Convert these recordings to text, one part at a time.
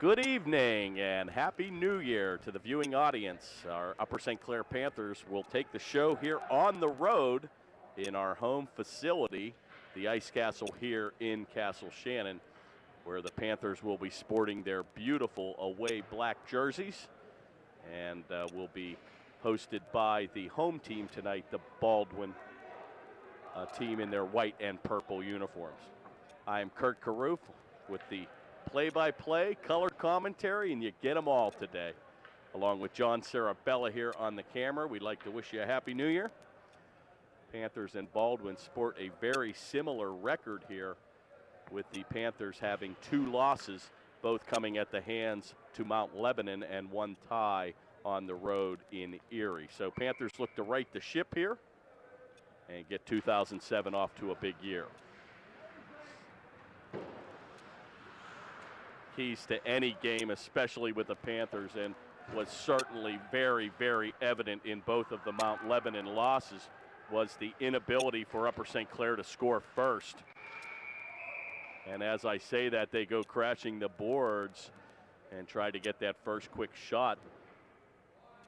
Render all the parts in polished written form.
Good evening and Happy New Year to the viewing audience. Our Upper St. Clair Panthers will take the show here on the road in our home facility, the Ice Castle here in Castle Shannon, where the Panthers will be sporting their beautiful away black jerseys and will be hosted by the home team tonight, the Baldwin team in their white and purple uniforms. I'm Kurt Carruth with the play-by-play, color commentary, and you get them all today. Along with John Sarabella here on the camera, we'd like to wish you a Happy New Year. Panthers and Baldwin sport a very similar record here, with the Panthers having 2 losses, both coming at the hands to Mount Lebanon and 1 tie on the road in Erie. So Panthers look to right the ship here and get 2007 off to a big year. Keys to any game, especially with the Panthers, and was certainly very, very evident in both of the Mount Lebanon losses, was the inability for Upper St. Clair to score first. And as I say that, they go crashing the boards and try to get that first quick shot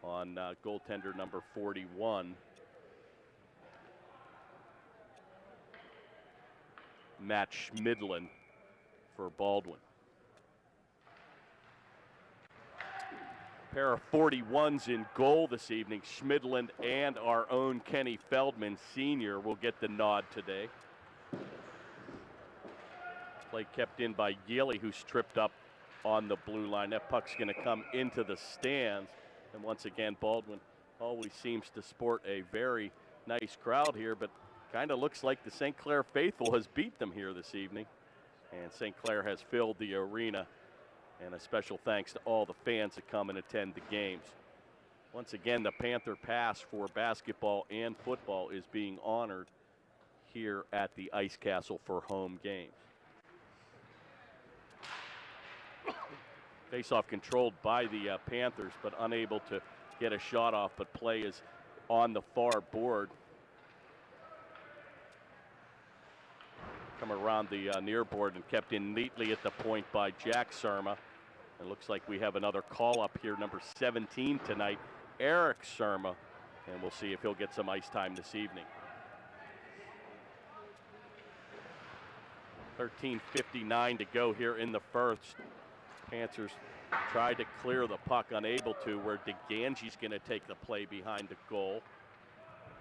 on goaltender number 41. Matt Schmidlin for Baldwin. Pair of 41s in goal this evening. Schmidlin and our own Kenny Feldman Sr. will get the nod today. Play kept in by Yealy, who's tripped up on the blue line. That puck's going to come into the stands. And once again, Baldwin always seems to sport a very nice crowd here, but kind of looks like the St. Clair faithful has beat them here this evening. And St. Clair has filled the arena. And a special thanks to all the fans that come and attend the games. Once again, the Panther pass for basketball and football is being honored here at the Ice Castle for home games. Face-off controlled by the Panthers, but unable to get a shot off, but play is on the far board. Come around the near board and kept in neatly at the point by Jack Surma. It looks like we have another call up here, number 17 tonight, Eric Surma, and we'll see if he'll get some ice time this evening. 13:59 to go here in the first. Panthers tried to clear the puck, unable to, where DeGangi's going to take the play behind the goal.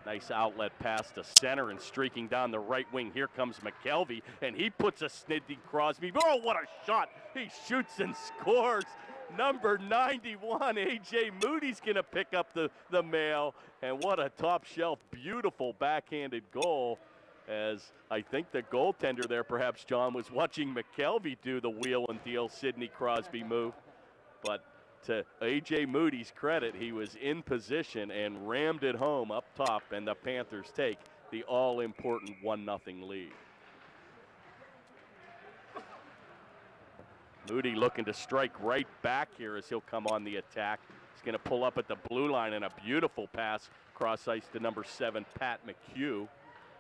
Nice outlet pass to center, and streaking down the right wing, here comes McKelvey, and he puts a Sidney Crosby. Oh, what a shot! He shoots and scores. Number 91, A.J. Moody's going to pick up the mail, and what a top shelf, beautiful backhanded goal, as I think the goaltender there, perhaps John, was watching McKelvey do the wheel and deal Sidney Crosby move, but to A.J. Moody's credit, he was in position and rammed it home up top, and the Panthers take the all-important 1-0 lead. Moody looking to strike right back here as he'll come on the attack. He's going to pull up at the blue line, and a beautiful pass cross ice to number 7, Pat McHugh.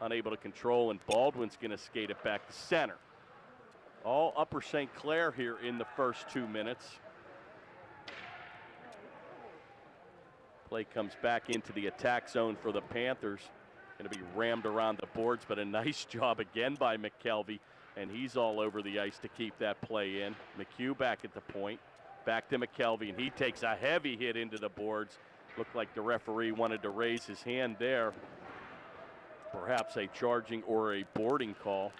Unable to control, and Baldwin's going to skate it back to center. All Upper St. Clair here in the first 2 minutes. Play comes back into the attack zone for the Panthers. Going to be rammed around the boards, but a nice job again by McKelvey, and he's all over the ice to keep that play in. McHugh back at the point. Back to McKelvey, and he takes a heavy hit into the boards. Looked like the referee wanted to raise his hand there. Perhaps a charging or a boarding call.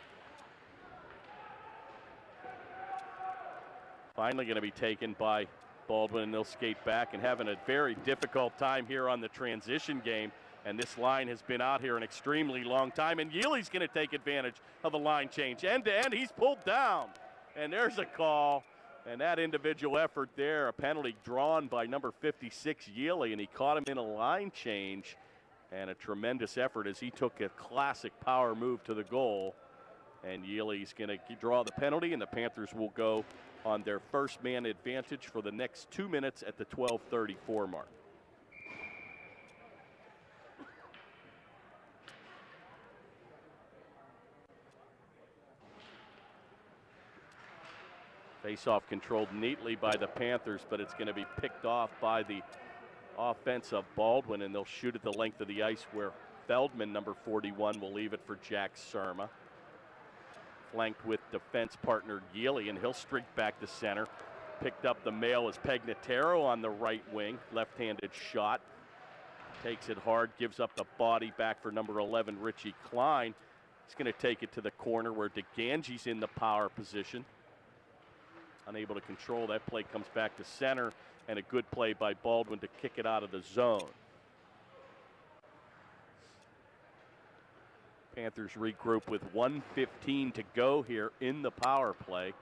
Finally going to be taken by Baldwin, and they'll skate back, and having a very difficult time here on the transition game. And this line has been out here an extremely long time, and Yealy's going to take advantage of a line change. End to end, he's pulled down, and there's a call. And that individual effort there, a penalty drawn by number 56, Yealy, and he caught him in a line change. And a tremendous effort as he took a classic power move to the goal. And Yealy's going to draw the penalty, and the Panthers will go on their first man advantage for the next 2 minutes at the 12:34 mark. Face-off controlled neatly by the Panthers, but it's going to be picked off by the offense of Baldwin, and they'll shoot at the length of the ice where Feldman, number 41, will leave it for Jack Surma. Flanked with defense partner Yealy, and he'll streak back to center. Picked up the mail as Pegnataro on the right wing. Left-handed shot. Takes it hard, gives up the body back for number 11, Richie Klein. He's going to take it to the corner where DeGangi's in the power position. Unable to control that play, comes back to center, and a good play by Baldwin to kick it out of the zone. Panthers regroup with 1:15 to go here in the power play.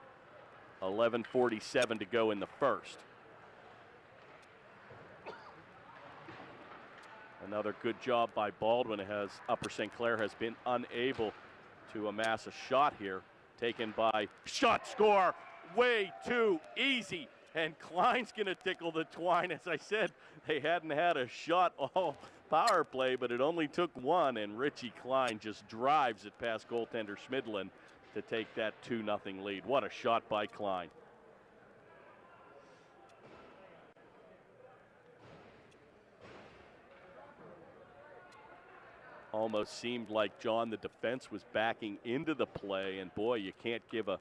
11:47 to go in the first. Another good job by Baldwin as Upper St. Clair has been unable to amass a shot here. Taken by shot score, way too easy. And Klein's going to tickle the twine. As I said, they hadn't had a shot all power play, but it only took one, and Richie Klein just drives it past goaltender Schmidlin to take that 2-0 lead. What a shot by Klein. Almost seemed like, John, the defense was backing into the play, and boy, you can't give a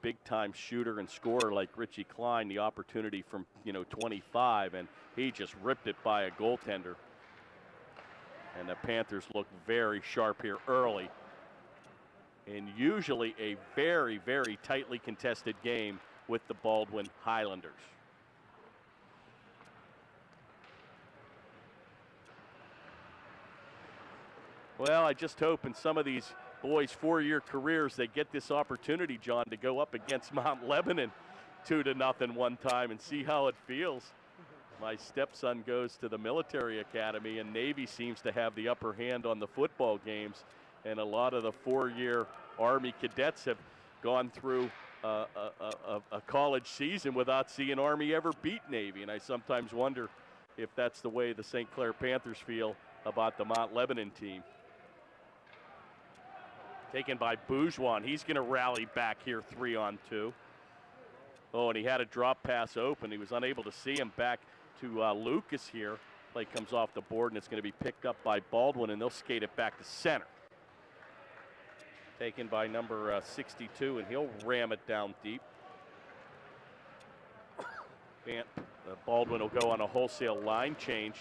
big-time shooter and scorer like Richie Klein the opportunity from 25, and he just ripped it by a goaltender. And the Panthers look very sharp here early, in usually a very, very tightly contested game with the Baldwin Highlanders. Well, I just hope in some of these boys' 4-year careers they get this opportunity, John, to go up against Mount Lebanon 2-0 one time and see how it feels. My stepson goes to the military academy, and Navy seems to have the upper hand on the football games, and a lot of the 4-year Army cadets have gone through a college season without seeing Army ever beat Navy, and I sometimes wonder if that's the way the St. Clair Panthers feel about the Mount Lebanon team. Taken by Bourgeois, and he's going to rally back here 3-on-2. Oh, and he had a drop pass open. He was unable to see him. Back to Lucas here. Play comes off the board, and it's going to be picked up by Baldwin, and they'll skate it back to center. Taken by number 62, and he'll ram it down deep. Baldwin will go on a wholesale line change.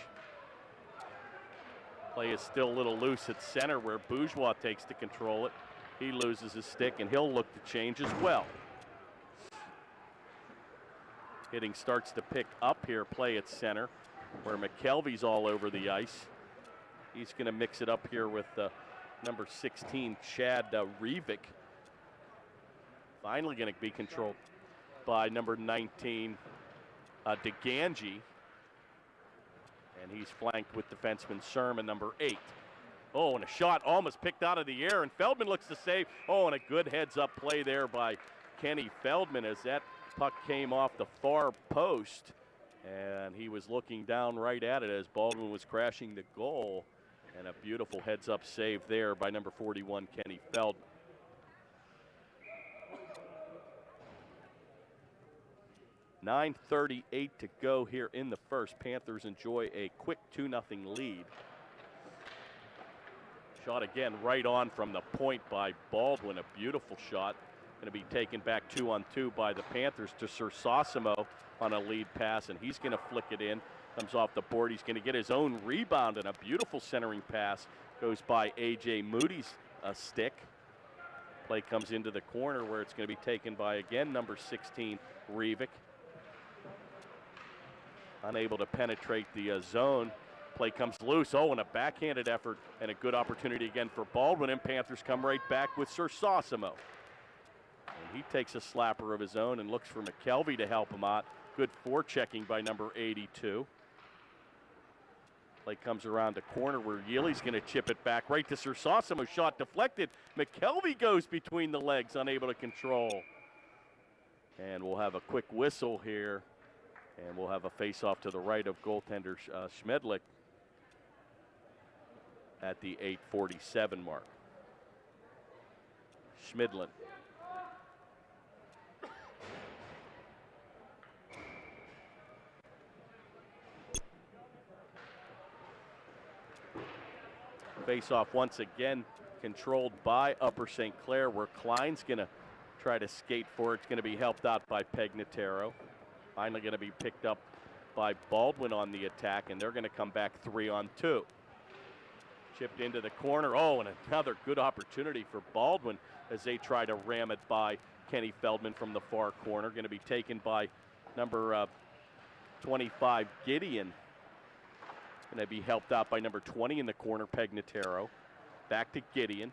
Play is still a little loose at center where Bourgeois takes to control it. He loses his stick, and he'll look to change as well. Hitting starts to pick up here, play at center, where McKelvey's all over the ice. He's going to mix it up here with number 16, Chad Rivik. Finally going to be controlled by number 19, DeGangi. And he's flanked with defenseman Sermon, number 8. Oh, and a shot almost picked out of the air, and Feldman looks to save. Oh, and a good heads-up play there by Kenny Feldman as that puck came off the far post, and he was looking down right at it as Baldwin was crashing the goal. And a beautiful heads-up save there by number 41, Kenny Feldman. .9:38 to go here in the first. Panthers enjoy a quick 2-0 lead. Shot again right on from the point by Baldwin. A beautiful shot. Going to be taken back 2-on-2 by the Panthers to Sir Sosimo on a lead pass, and he's going to flick it in. Comes off the board. He's going to get his own rebound, and a beautiful centering pass goes by A.J. Moody's stick. Play comes into the corner where it's going to be taken by, again, number 16, Rivik. Unable to penetrate the zone. Play comes loose. Oh, and a backhanded effort and a good opportunity again for Baldwin, and Panthers come right back with Sir Sosimo. And he takes a slapper of his own and looks for McKelvey to help him out. Good forechecking by number 82. Play comes around the corner where Yealy's going to chip it back right to Sir Sosimo. Shot deflected. McKelvey goes between the legs, unable to control. And we'll have a quick whistle here. And we'll have a face-off to the right of goaltender Schmedlick at the 8:47 mark. Schmidlin. Face-off once again controlled by Upper St. Clair, where Klein's going to try to skate for it. It's going to be helped out by Pegnataro. Finally going to be picked up by Baldwin on the attack, and they're going to come back 3-on-2. Chipped into the corner. Oh, and another good opportunity for Baldwin as they try to ram it by Kenny Feldman from the far corner. Going to be taken by number 25, Gideon. Going to be helped out by number 20 in the corner, Pegnataro. Back to Gideon.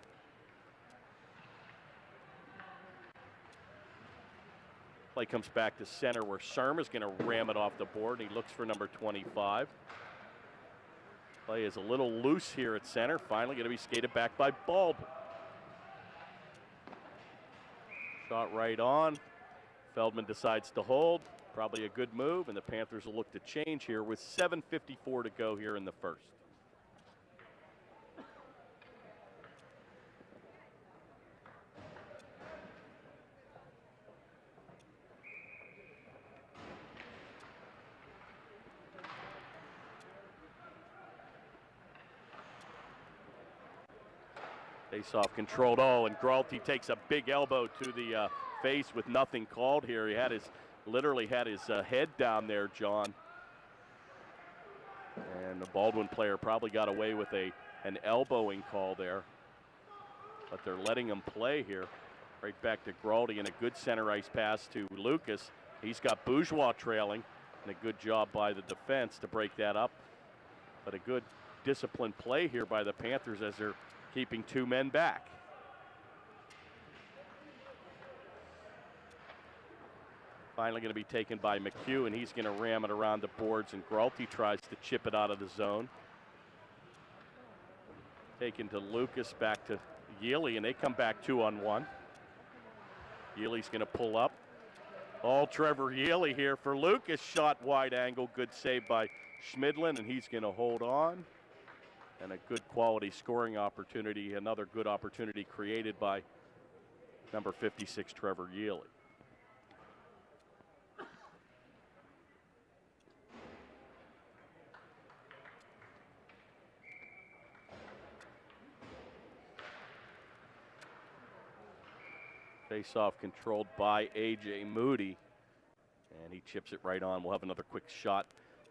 Play comes back to center where Surma's going to ram it off the board. He looks for number 25. Play is a little loose here at center. Finally going to be skated back by Baldwin. Shot right on. Feldman decides to hold. Probably a good move, and the Panthers will look to change here with 7:54 to go here in the first. Face-off controlled. Oh, and Gralty takes a big elbow to the face with nothing called here. He had literally had his head down there, John. And the Baldwin player probably got away with an elbowing call there. But they're letting him play here. Right back to Gralty, and a good center ice pass to Lucas. He's got Bourgeois trailing, and a good job by the defense to break that up. But a good disciplined play here by the Panthers as they're keeping two men back. Finally going to be taken by McHugh, and he's going to ram it around the boards, and Gralty tries to chip it out of the zone. Taken to Lucas, back to Yealy, and they come back 2-on-1. Yealy's going to pull up. All Trevor Yealy here for Lucas. Shot wide angle. Good save by Schmidlin, and he's going to hold on. And a good quality scoring opportunity. Another good opportunity created by number 56, Trevor Yealy. Face-off controlled by A.J. Moody, and he chips it right on. We'll have another quick shot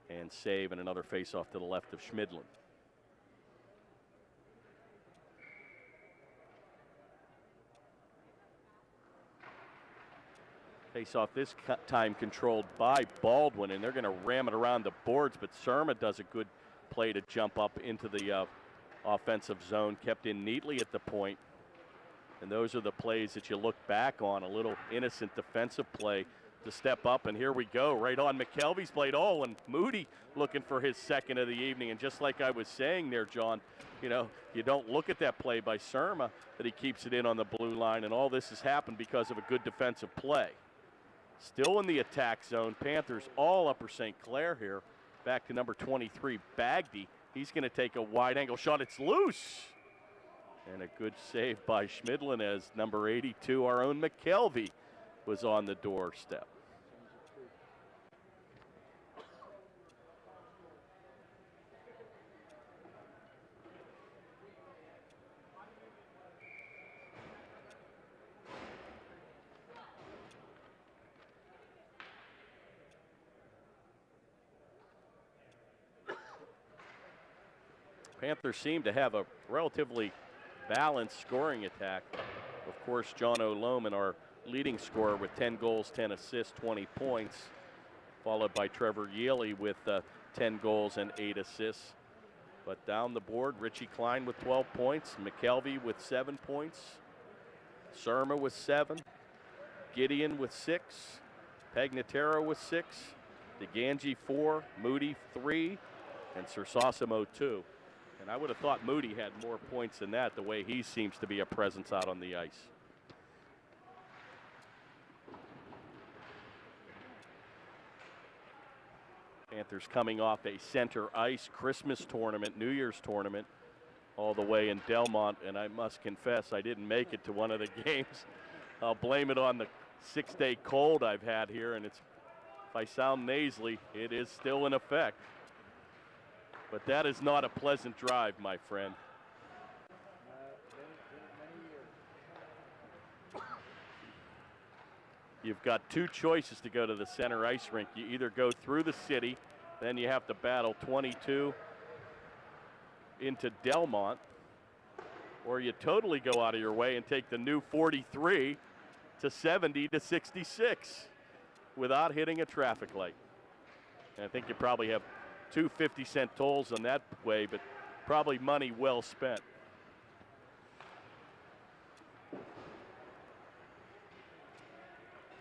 and save, and another face-off to the left of Schmidlin. Face-off this time controlled by Baldwin, and they're going to ram it around the boards, but Surma does a good play to jump up into the offensive zone, kept in neatly at the point. And those are the plays that you look back on, a little innocent defensive play to step up, and here we go, right on McKelvey's blade. Oh, and Moody looking for his second of the evening, and just like I was saying there, John, you know, you don't look at that play by Surma, that he keeps it in on the blue line, and all this has happened because of a good defensive play. Still in the attack zone, Panthers all Upper St. Clair here. Back to number 23, Bagdy. He's going to take a wide angle shot. It's loose. And a good save by Schmidlin as number 82, our own McKelvey, was on the doorstep. Panthers seem to have a relatively balanced scoring attack. Of course, John O'Loman, our leading scorer with 10 goals, 10 assists, 20 points, followed by Trevor Yealy with 10 goals and 8 assists. But down the board, Richie Klein with 12 points, McKelvey with 7 points, Surma with 7, Gideon with 6, Pegnataro with 6, DeGangi 4, Moody 3, and Sersosimo 2. And I would have thought Moody had more points than that, the way he seems to be a presence out on the ice. Panthers coming off a center ice Christmas tournament, New Year's tournament, all the way in Delmont, and I must confess I didn't make it to one of the games. I'll blame it on the 6-day cold I've had here, and it's, if I sound nasally, it is still in effect. But that is not a pleasant drive, my friend. you've got two choices to go to the center ice rink. You either go through the city, then you have to battle 22 into Delmont, or you totally go out of your way and take the new 43 to 70 to 66 without hitting a traffic light. And I think you probably have two 50-cent tolls on that way, but probably money well spent.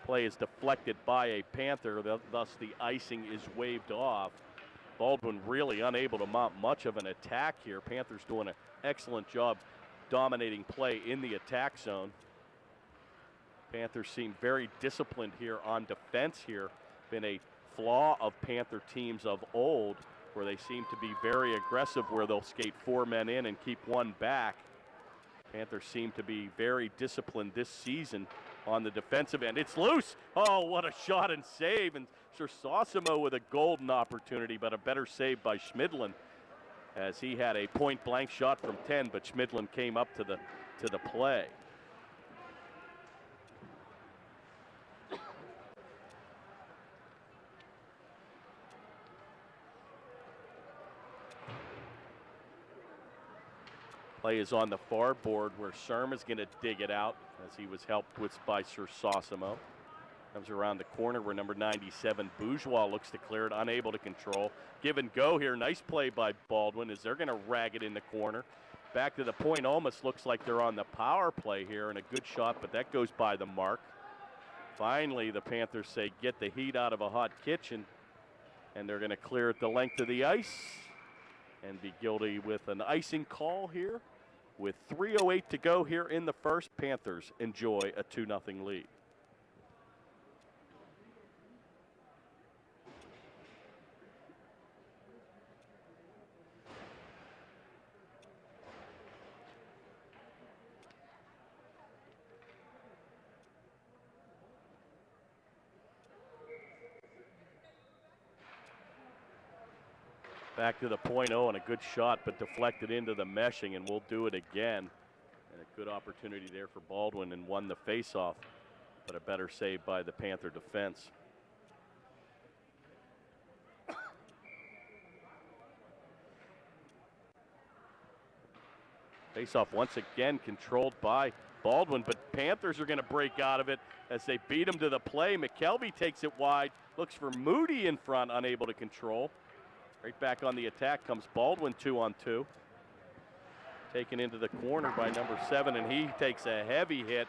Play is deflected by a Panther, thus the icing is waved off. Baldwin really unable to mount much of an attack here. Panthers doing an excellent job dominating play in the attack zone. Panthers seem very disciplined here on defense here. Been a flaw of Panther teams of old where they seem to be very aggressive, where they'll skate 4 men in and keep 1 back. Panthers seem to be very disciplined this season on the defensive end. It's loose. Oh, what a shot and save. And Sosimo with a golden opportunity, but a better save by Schmidlin, as he had a point-blank shot from 10, but Schmidlin came up to the play. Play is on the far board where Surma's going to dig it out as he was helped with by Sir Sosimo. Comes around the corner where number 97, Bourgeois, looks to clear it, unable to control. Give and go here. Nice play by Baldwin as they're going to rag it in the corner. Back to the point, almost looks like they're on the power play here, and a good shot, but that goes by the mark. Finally, the Panthers say, get the heat out of a hot kitchen, and they're going to clear it the length of the ice and be guilty with an icing call here. With 3:08 to go here in the first, Panthers enjoy a 2-0 lead. Back to the point, and a good shot, but deflected into the meshing, and we'll do it again. And a good opportunity there for Baldwin, and won the faceoff, but a better save by the Panther defense. Faceoff once again controlled by Baldwin, but Panthers are going to break out of it as they beat him to the play. McKelvey takes it wide, looks for Moody in front, unable to control. Right back on the attack comes Baldwin, 2-on-2. Taken into the corner by number 7, and he takes a heavy hit,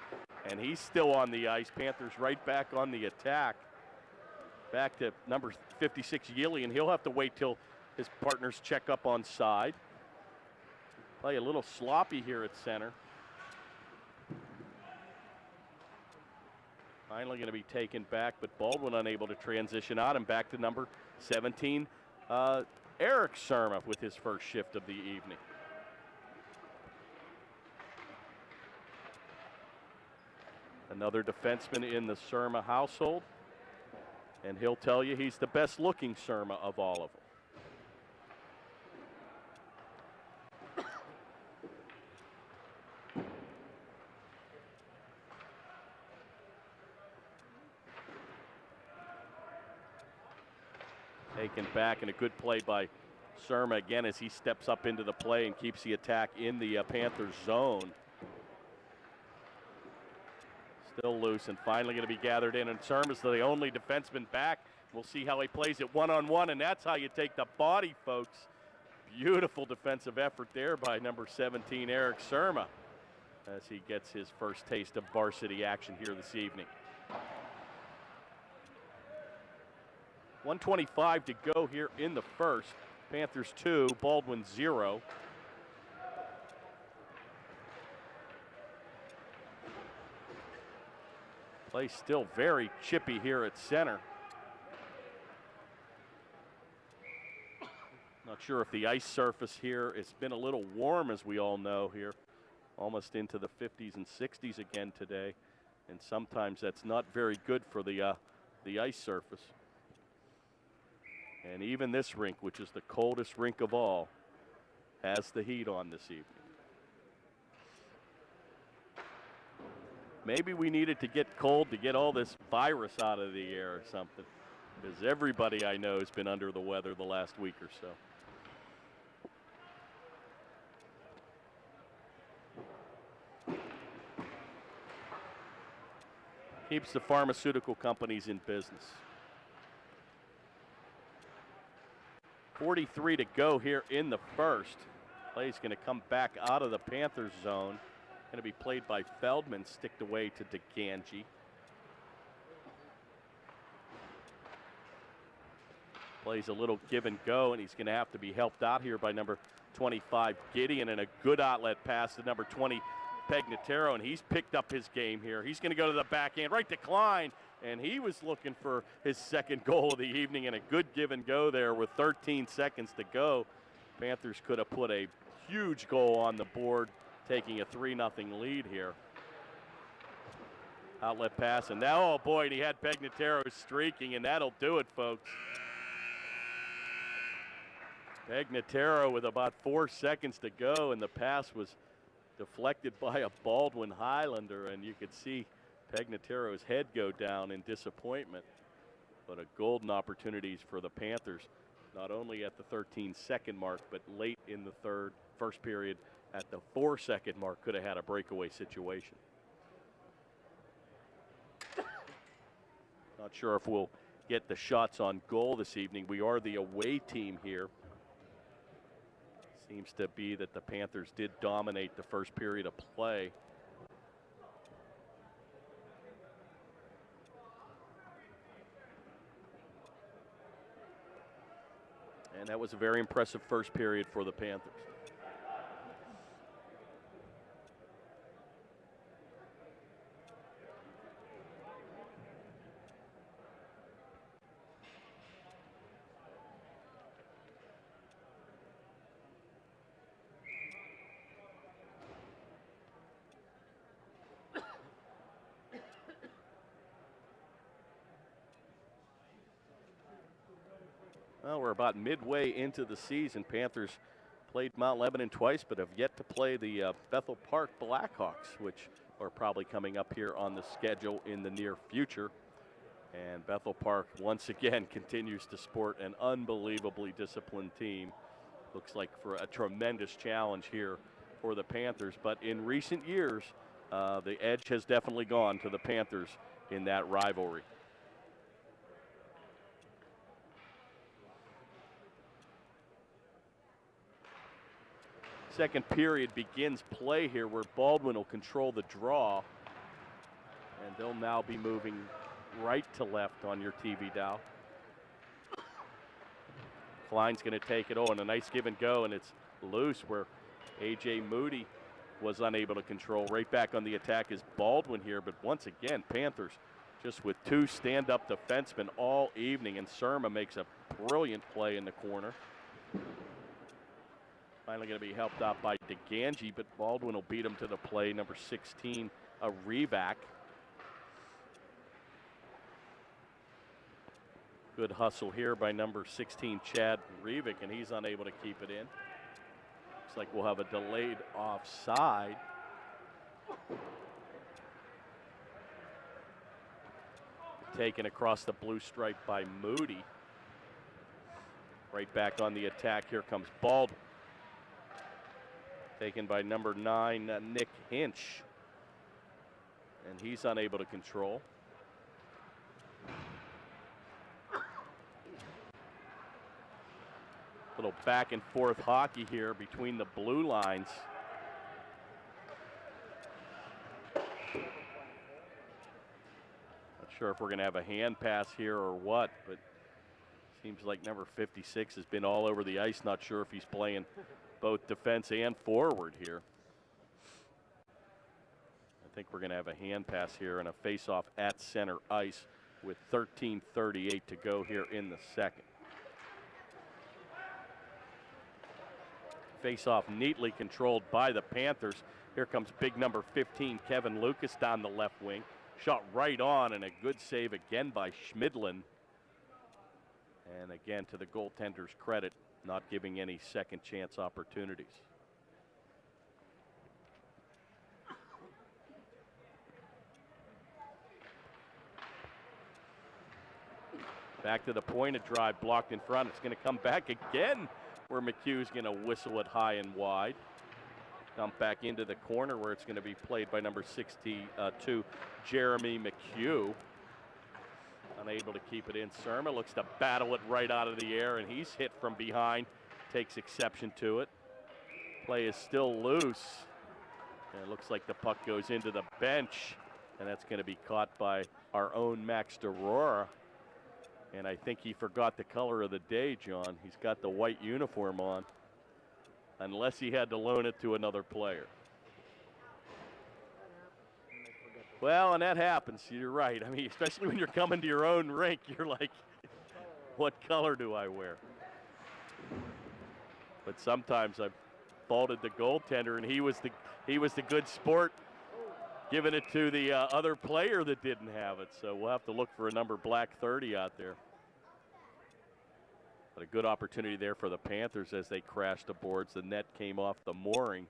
and he's still on the ice. Panthers right back on the attack. Back to number 56, Yili, and he'll have to wait till his partners check up on side. Play a little sloppy here at center. Finally going to be taken back, but Baldwin unable to transition out, and back to number 17, Eric Surma with his first shift of the evening. Another defenseman in the Surma household, and he'll tell you he's the best looking Surma of all of them. Taken back, and a good play by Surma again as he steps up into the play and keeps the attack in the Panthers zone. Still loose and finally going to be gathered in, and Surma's the only defenseman back. We'll see how he plays it one-on-one, and that's how you take the body, folks. Beautiful defensive effort there by number 17, Eric Surma, as he gets his first taste of varsity action here this evening. 1:25 to go here in the first. Panthers 2, Baldwin 0. Play still very chippy here at center. Not sure if the ice surface here, it's been a little warm, as we all know here. Almost into the 50s and 60s again today. And sometimes that's not very good for the ice surface. And even this rink, which is the coldest rink of all, has the heat on this evening. Maybe we needed to get cold to get all this virus out of the air or something, because everybody I know has been under the weather the last week or so. Keeps the pharmaceutical companies in business. 43 to go here in the first. Play's going to come back out of the Panthers zone. Going to be played by Feldman, sticked away to DeGangi. Plays a little give and go, and he's going to have to be helped out here by number 25, Gideon, and a good outlet pass to number 20, Pegnataro, and he's picked up his game here. He's going to go to the backhand, right to Klein, and he was looking for his second goal of the evening, and a good give and go there with 13 seconds to go. Panthers could have put a huge goal on the board, taking a 3-0 lead here. Outlet pass, and now, oh boy, he had Pegnataro streaking, and that'll do it, folks. Pegnataro with about 4 seconds to go, and the pass was deflected by a Baldwin Highlander, and you could see Pegnataro's head go down in disappointment. But a golden opportunities for the Panthers, not only at the 13-second mark, but late in the first period at the 4-second mark, could have had a breakaway situation. Not sure if we'll get the shots on goal this evening. We are the away team here. Seems to be that the Panthers did dominate the first period of play. And that was a very impressive first period for the Panthers. Well, we're about midway into the season. Panthers played Mount Lebanon twice, but have yet to play the Bethel Park Blackhawks, which are probably coming up here on the schedule in the near future. And Bethel Park, once again, continues to sport an unbelievably disciplined team. Looks like for a tremendous challenge here for the Panthers. But in recent years, the edge has definitely gone to the Panthers in that rivalry. Second period begins play here where Baldwin will control the draw. And they'll now be moving right to left on your TV dial. Klein's going to take it. Oh, and a nice give and go, and it's loose where A.J. Moody was unable to control. Right back on the attack is Baldwin here, but once again, Panthers just with two stand-up defensemen all evening, and Surma makes a brilliant play in the corner. Finally going to be helped out by DeGangi, but Baldwin will beat him to the play. Number 16, a Revac. Good hustle here by number 16, Chad Revick, and he's unable to keep it in. Looks like we'll have a delayed offside. Taken across the blue stripe by Moody. Right back on the attack, here comes Baldwin. Taken by number 9, Nick Hinch. And he's unable to control. Little back and forth hockey here between the blue lines. Not sure if we're going to have a hand pass here or what, but seems like number 56 has been all over the ice. Not sure if he's playing both defense and forward here. I think we're going to have a hand pass here and a face-off at center ice with 13:38 to go here in the second. Face-off neatly controlled by the Panthers. Here comes big number 15, Kevin Lucas, down the left wing. Shot right on, and a good save again by Schmidlin. And again, to the goaltender's credit, not giving any second chance opportunities. Back to the point, a drive blocked in front. It's going to come back again where McHugh's going to whistle it high and wide. Dump back into the corner where it's going to be played by number 62, Jeremy McHugh. Unable to keep it in. Surma looks to battle it right out of the air, and he's hit from behind. Takes exception to it. Play is still loose. And it looks like the puck goes into the bench, and that's going to be caught by our own Max DeRora. And I think he forgot the color of the day, John. He's got the white uniform on, unless he had to loan it to another player. Well, and that happens. You're right. I mean, especially when you're coming to your own rink, you're like, what color do I wear? But sometimes I've faulted the goaltender, and he was the good sport, giving it to the other player that didn't have it. So we'll have to look for a number black 30 out there. But a good opportunity there for the Panthers as they crashed the boards. The net came off the mooring.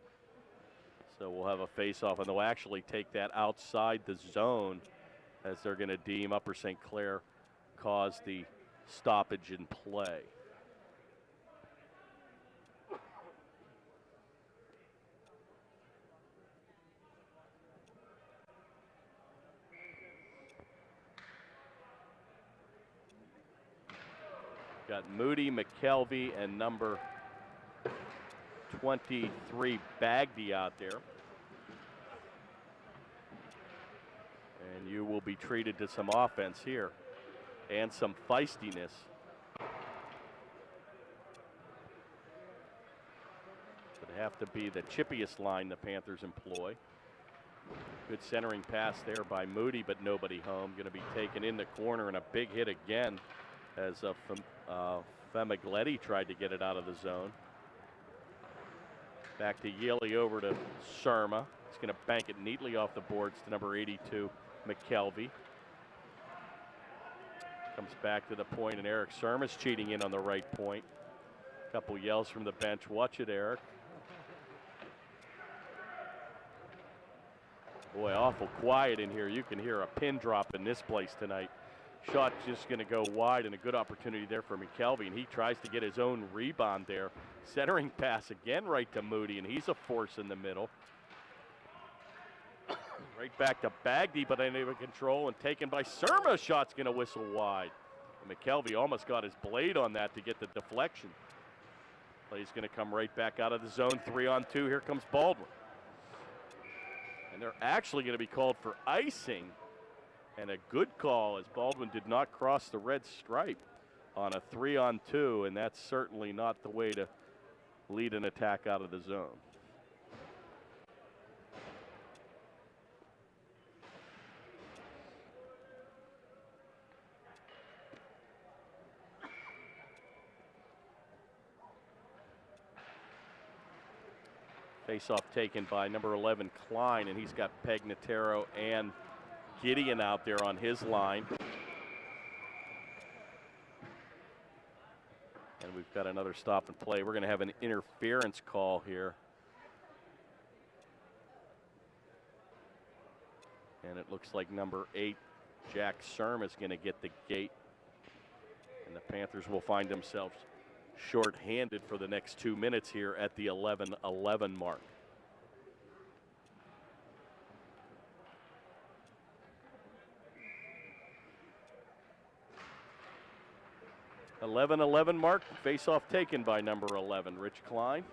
So we'll have a face-off, and they'll actually take that outside the zone as they're going to deem Upper St. Clair caused the stoppage in play. Got Moody, McKelvey, and number 23 Bagby out there. And you will be treated to some offense here and some feistiness. Would have to be the chippiest line the Panthers employ. Good centering pass there by Moody, but nobody home. Going to be taken in the corner, and a big hit again as Famigletti tried to get it out of the zone. Back to Yaley, over to Surma. He's going to bank it neatly off the boards to number 82, McKelvey. Comes back to the point, and Eric Surma's cheating in on the right point. Couple yells from the bench. Watch it, Eric. Boy, awful quiet in here. You can hear a pin drop in this place tonight. Shot just going to go wide, and a good opportunity there for McKelvey, and he tries to get his own rebound there. Centering pass again right to Moody, and he's a force in the middle. Right back to Bagby, but unable to control, and taken by Surma. Shot's going to whistle wide. And McKelvey almost got his blade on that to get the deflection. Play's going to come right back out of the zone. 3-on-2. Here comes Baldwin. And they're actually going to be called for icing. And a good call, as Baldwin did not cross the red stripe on a 3-on-2, and that's certainly not the way to lead an attack out of the zone. Face-off taken by number 11, Klein, and he's got Pagnataro and Gideon out there on his line. And we've got another stop and play. We're going to have an interference call here. And it looks like number 8, Jack Surma, is going to get the gate. And the Panthers will find themselves short-handed for the next 2 minutes here at the 11-11 mark. 11-11 mark, face-off taken by number 11, Rich Klein.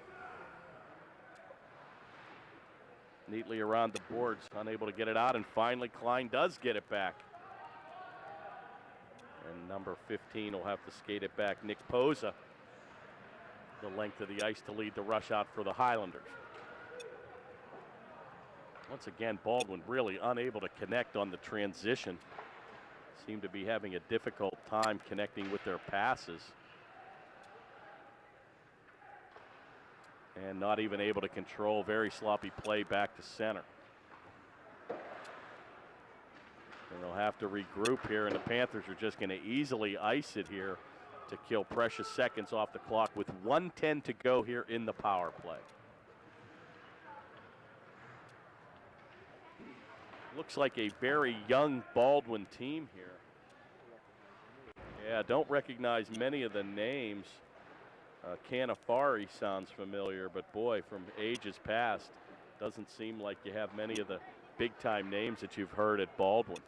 Neatly around the boards, unable to get it out, and finally Klein does get it back. And number 15 will have to skate it back, Nick Poza, the length of the ice to lead the rush out for the Highlanders. Once again, Baldwin really unable to connect on the transition. Seem to be having a difficult time connecting with their passes. And not even able to control. Very sloppy play back to center. And they'll have to regroup here, and the Panthers are just going to easily ice it here to kill precious seconds off the clock with 1:10 to go here in the power play. Looks like a very young Baldwin team here. Yeah, don't recognize many of the names. Canafari sounds familiar, but boy, from ages past, doesn't seem like you have many of the big-time names that you've heard at Baldwin.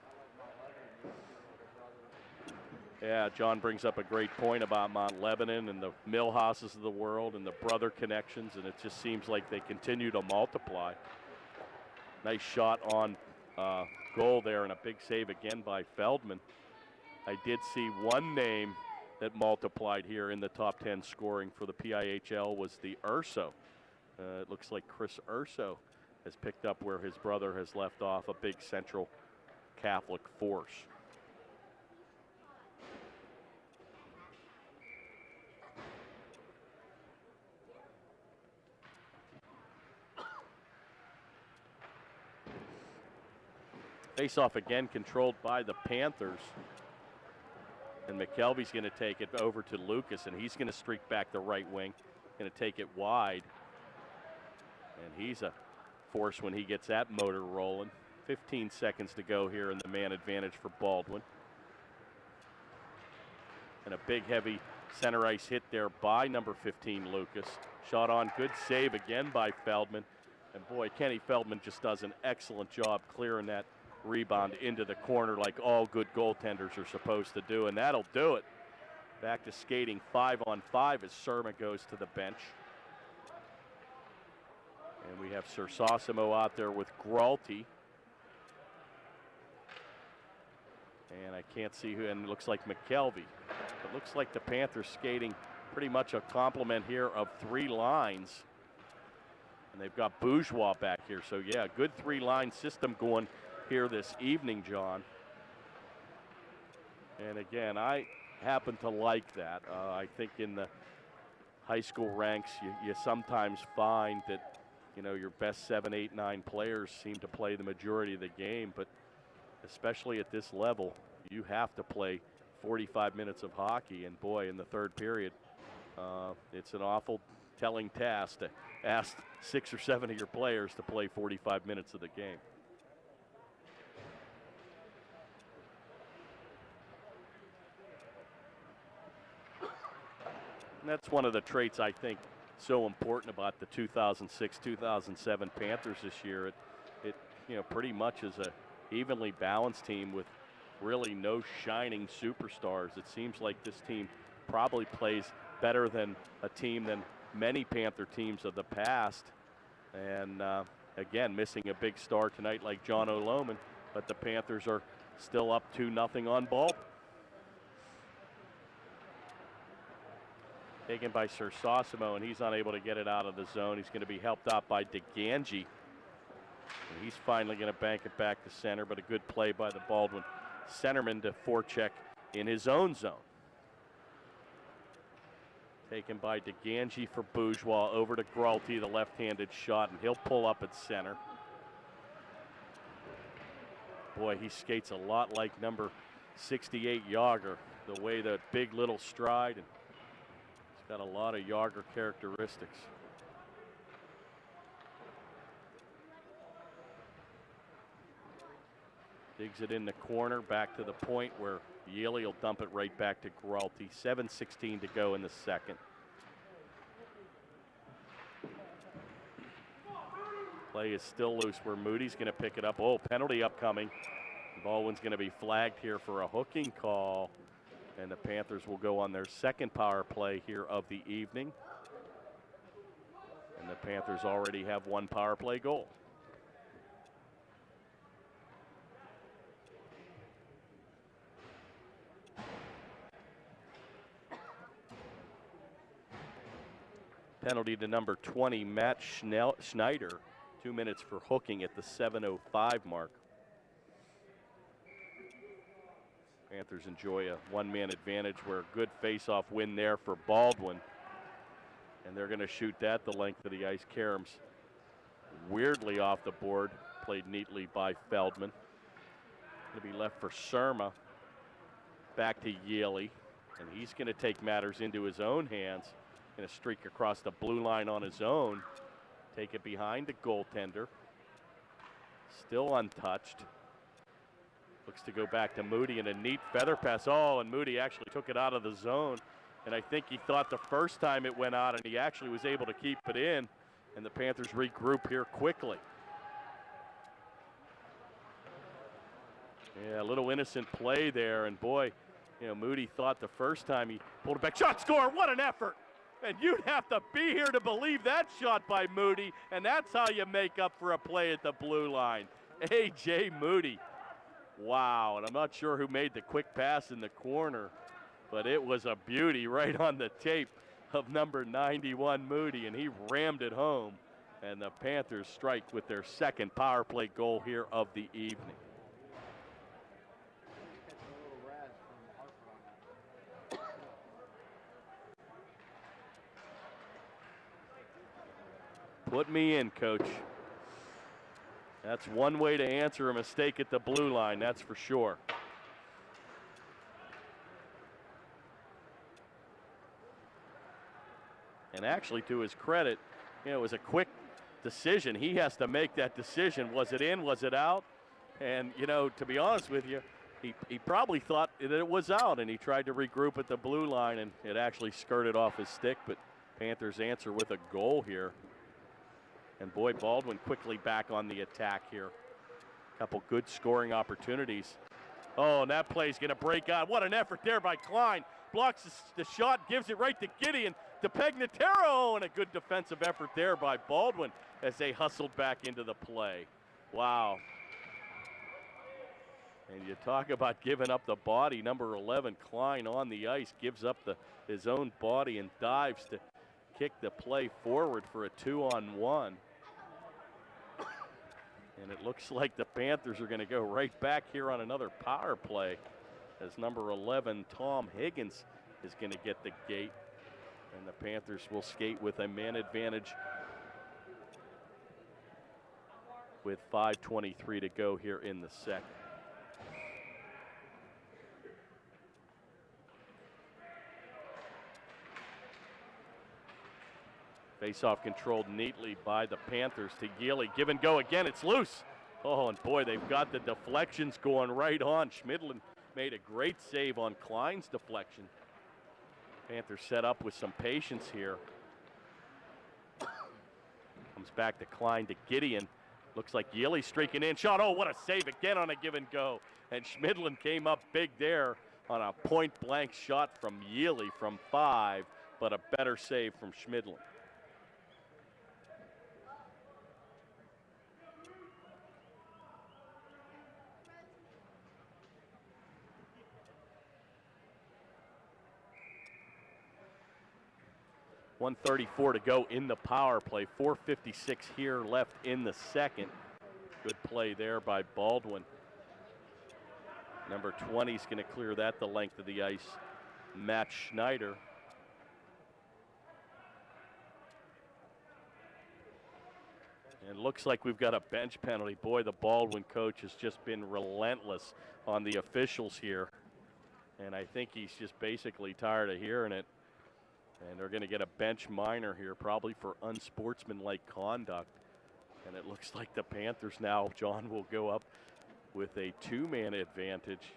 Yeah, John brings up a great point about Mount Lebanon and the Millhouses of the world and the brother connections, and it just seems like they continue to multiply. Nice shot on goal there and a big save again by Feldman. I did see one name that multiplied here in the top 10 scoring for the PIHL was the Urso. It looks like Chris Urso has picked up where his brother has left off, a big Central Catholic force. Face-off again controlled by the Panthers. And McKelvey's going to take it over to Lucas, and he's going to streak back the right wing. Going to take it wide. And he's a force when he gets that motor rolling. 15 seconds to go here in the man advantage for Baldwin. And a big, heavy center ice hit there by number 15, Lucas. Shot on, good save again by Feldman. And boy, Kenny Feldman just does an excellent job clearing that rebound into the corner like all good goaltenders are supposed to do, and that'll do it. Back to skating 5-on-5 as Surma goes to the bench. And we have Sersosimo out there with Gralty. And I can't see who, and it looks like McKelvey. It looks like the Panthers skating pretty much a complement here of three lines. And they've got Bourgeois back here. So yeah, good three-line system going here this evening, John. And again, I happen to like that. I think in the high school ranks, you sometimes find that, you know, your best 7, 8, 9 players seem to play the majority of the game, but especially at this level, you have to play 45 minutes of hockey, and boy, in the third period, it's an awful telling task to ask 6 or 7 of your players to play 45 minutes of the game. And that's one of the traits I think so important about the 2006-2007 Panthers this year. It you know, pretty much is a evenly balanced team with really no shining superstars. It seems like this team probably plays better than a team than many Panther teams of the past. And again, missing a big star tonight like John O'Loman, but the Panthers are still up 2-0 on Baldwin. Taken by Sersosimo, and he's unable to get it out of the zone. He's going to be helped out by DeGangi. And he's finally going to bank it back to center, but a good play by the Baldwin centerman to forecheck in his own zone. Taken by DeGangi for Bourgeois, over to Gralty, the left-handed shot, and he'll pull up at center. Boy, he skates a lot like number 68 Yager, the way that big little stride, and he's got a lot of Yager characteristics. Digs it in the corner, back to the point where Yaley will dump it right back to Gralty. 7:16 to go in the second. Play is still loose where Moody's going to pick it up. Oh, penalty upcoming. Baldwin's going to be flagged here for a hooking call. And the Panthers will go on their second power play here of the evening. And the Panthers already have one power play goal. Penalty to number 20, Matt Schneider. 2 minutes for hooking at the 7:05 mark. Panthers enjoy a one-man advantage where a good face-off win there for Baldwin. And they're going to shoot that the length of the ice. Karams weirdly off the board. Played neatly by Feldman. Going to be left for Surma. Back to Yaley. And he's going to take matters into his own hands. Going to streak across the blue line on his own. Take it behind the goaltender. Still untouched. Looks to go back to Moody and a neat feather pass. Oh, and Moody actually took it out of the zone. And I think he thought the first time it went out, and he actually was able to keep it in. And the Panthers regroup here quickly. Yeah, a little innocent play there. And boy, Moody thought the first time he pulled it back. Shot, score, what an effort. And you'd have to be here to believe that shot by Moody. And that's how you make up for a play at the blue line. A.J. Moody. Wow, and I'm not sure who made the quick pass in the corner, but it was a beauty right on the tape of number 91 Moody, and he rammed it home. And the Panthers strike with their second power play goal here of the evening. Put me in, coach. That's one way to answer a mistake at the blue line, that's for sure. And actually, to his credit, it was a quick decision. He has to make that decision. Was it in? Was it out? And, to be honest with you, he probably thought that it was out, and he tried to regroup at the blue line, and it actually skirted off his stick. But Panthers answer with a goal here. And boy, Baldwin quickly back on the attack here. Couple good scoring opportunities. Oh, and that play's going to break out. What an effort there by Klein. Blocks the shot, gives it right to Gideon, to Pegnataro, and a good defensive effort there by Baldwin as they hustled back into the play. Wow. And you talk about giving up the body. Number 11, Klein, on the ice, gives up his own body and dives to kick the play forward for a 2-on-1. And it looks like the Panthers are going to go right back here on another power play as number 11, Tom Higgins, is going to get the gate. And the Panthers will skate with a man advantage with 5:23 to go here in the second. Face-off controlled neatly by the Panthers to Yealy. Give and go again. It's loose. Oh, and boy, they've got the deflections going right on. Schmidlin made a great save on Klein's deflection. Panthers set up with some patience here. Comes back to Klein to Gideon. Looks like Yealy streaking in. Shot. Oh, what a save again on a give and go. And Schmidlin came up big there on a point-blank shot from Yealy from 5, but a better save from Schmidlin. .134 to go in the power play. 4:56 here left in the second. Good play there by Baldwin. Number 20 is going to clear that the length of the ice. Matt Schneider. And looks like we've got a bench penalty. Boy, the Baldwin coach has just been relentless on the officials here. And I think he's just basically tired of hearing it. And they're going to get a bench minor here, probably for unsportsmanlike conduct. And it looks like the Panthers now, John, will go up with a 2-man advantage.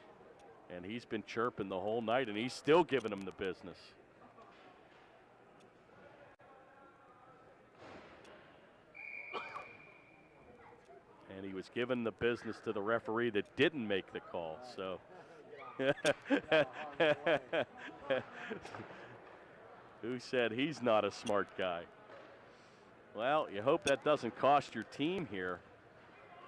And he's been chirping the whole night, and he's still giving them the business. And he was giving the business to the referee that didn't make the call. So. Who said he's not a smart guy? Well, you hope that doesn't cost your team here.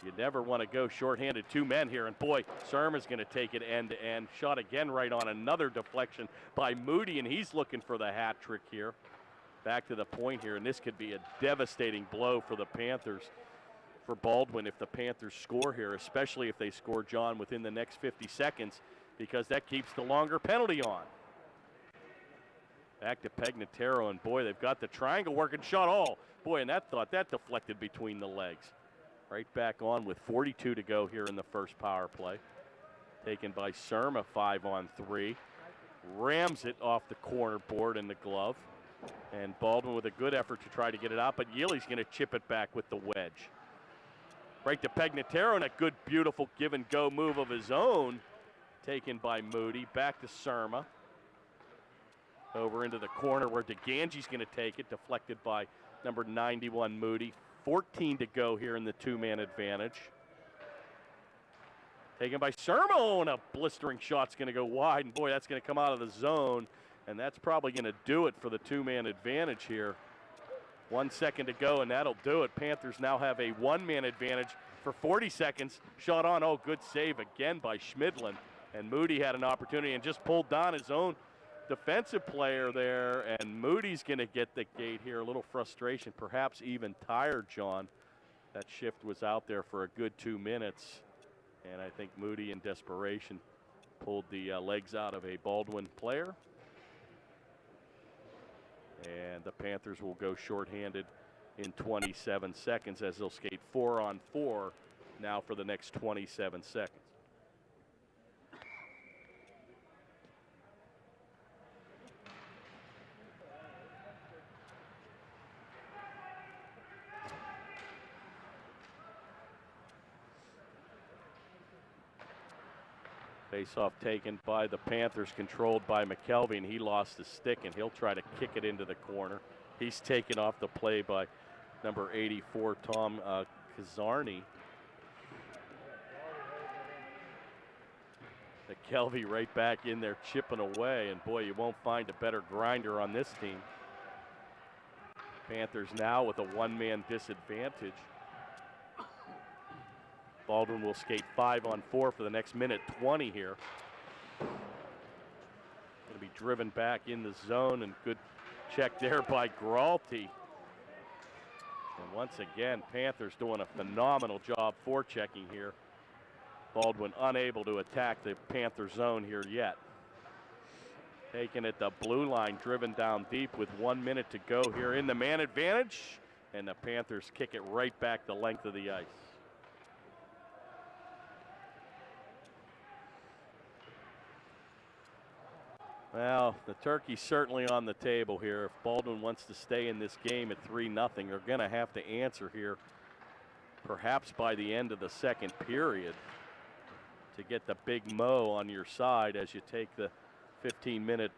You never want to go shorthanded 2 men here. And boy, Serma's going to take it end to end. Shot again right on another deflection by Moody, and he's looking for the hat trick here. Back to the point here, and this could be a devastating blow for the Panthers, for Baldwin, if the Panthers score here, especially if they score, John, within the next 50 seconds, because that keeps the longer penalty on. Back to Pegnataro, and boy, they've got the triangle working. Shot, oh, boy, and that deflected between the legs. Right back on with 42 to go here in the first power play. Taken by Serma, 5-on-3. Rams it off the corner board in the glove. And Baldwin with a good effort to try to get it out, but Yealy's going to chip it back with the wedge. Right to Pegnataro, and a good, beautiful give-and-go move of his own, taken by Moody. Back to Surma. Over into the corner where DeGangi's going to take it, deflected by number 91, Moody. 14 to go here in the two-man advantage. Taken by Surma, oh, and a blistering shot's going to go wide, and boy, that's going to come out of the zone, and that's probably going to do it for the two-man advantage here. 1 second to go, and that'll do it. Panthers now have a one-man advantage for 40 seconds. Shot on, oh, good save again by Schmidlin. And Moody had an opportunity and just pulled down his own defensive player there, and Moody's going to get the gate here. A little frustration, perhaps even tired, John. That shift was out there for a good 2 minutes, and I think Moody in desperation pulled the legs out of a Baldwin player. And the Panthers will go shorthanded in 27 seconds as they'll skate 4-on-4 now for the next 27 seconds. Face-off taken by the Panthers, controlled by McKelvey, and he lost his stick, and he'll try to kick it into the corner. He's taken off the play by number 84, Tom Kazarni. McKelvey right back in there chipping away, and boy, you won't find a better grinder on this team. Panthers now with a one-man disadvantage. Baldwin will skate 5-on-4 for the next minute 20 here. Going to be driven back in the zone, and good check there by Gralty. And once again, Panthers doing a phenomenal job forechecking here. Baldwin unable to attack the Panther zone here yet. Taking it the blue line, driven down deep with 1 minute to go here in the man advantage. And the Panthers kick it right back the length of the ice. Well, the turkey's certainly on the table here. If Baldwin wants to stay in this game at 3-0, they're going to have to answer here, perhaps by the end of the second period, to get the big mo on your side as you take the 15-minute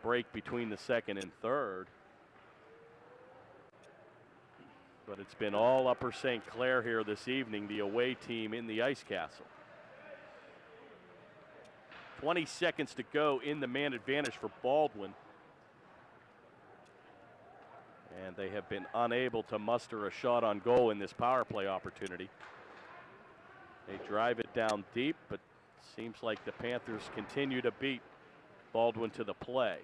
break between the second and third. But it's been all Upper St. Clair here this evening, the away team in the Ice Castle. 20 seconds to go in the man advantage for Baldwin. And they have been unable to muster a shot on goal in this power play opportunity. They drive it down deep, but seems like the Panthers continue to beat Baldwin to the play.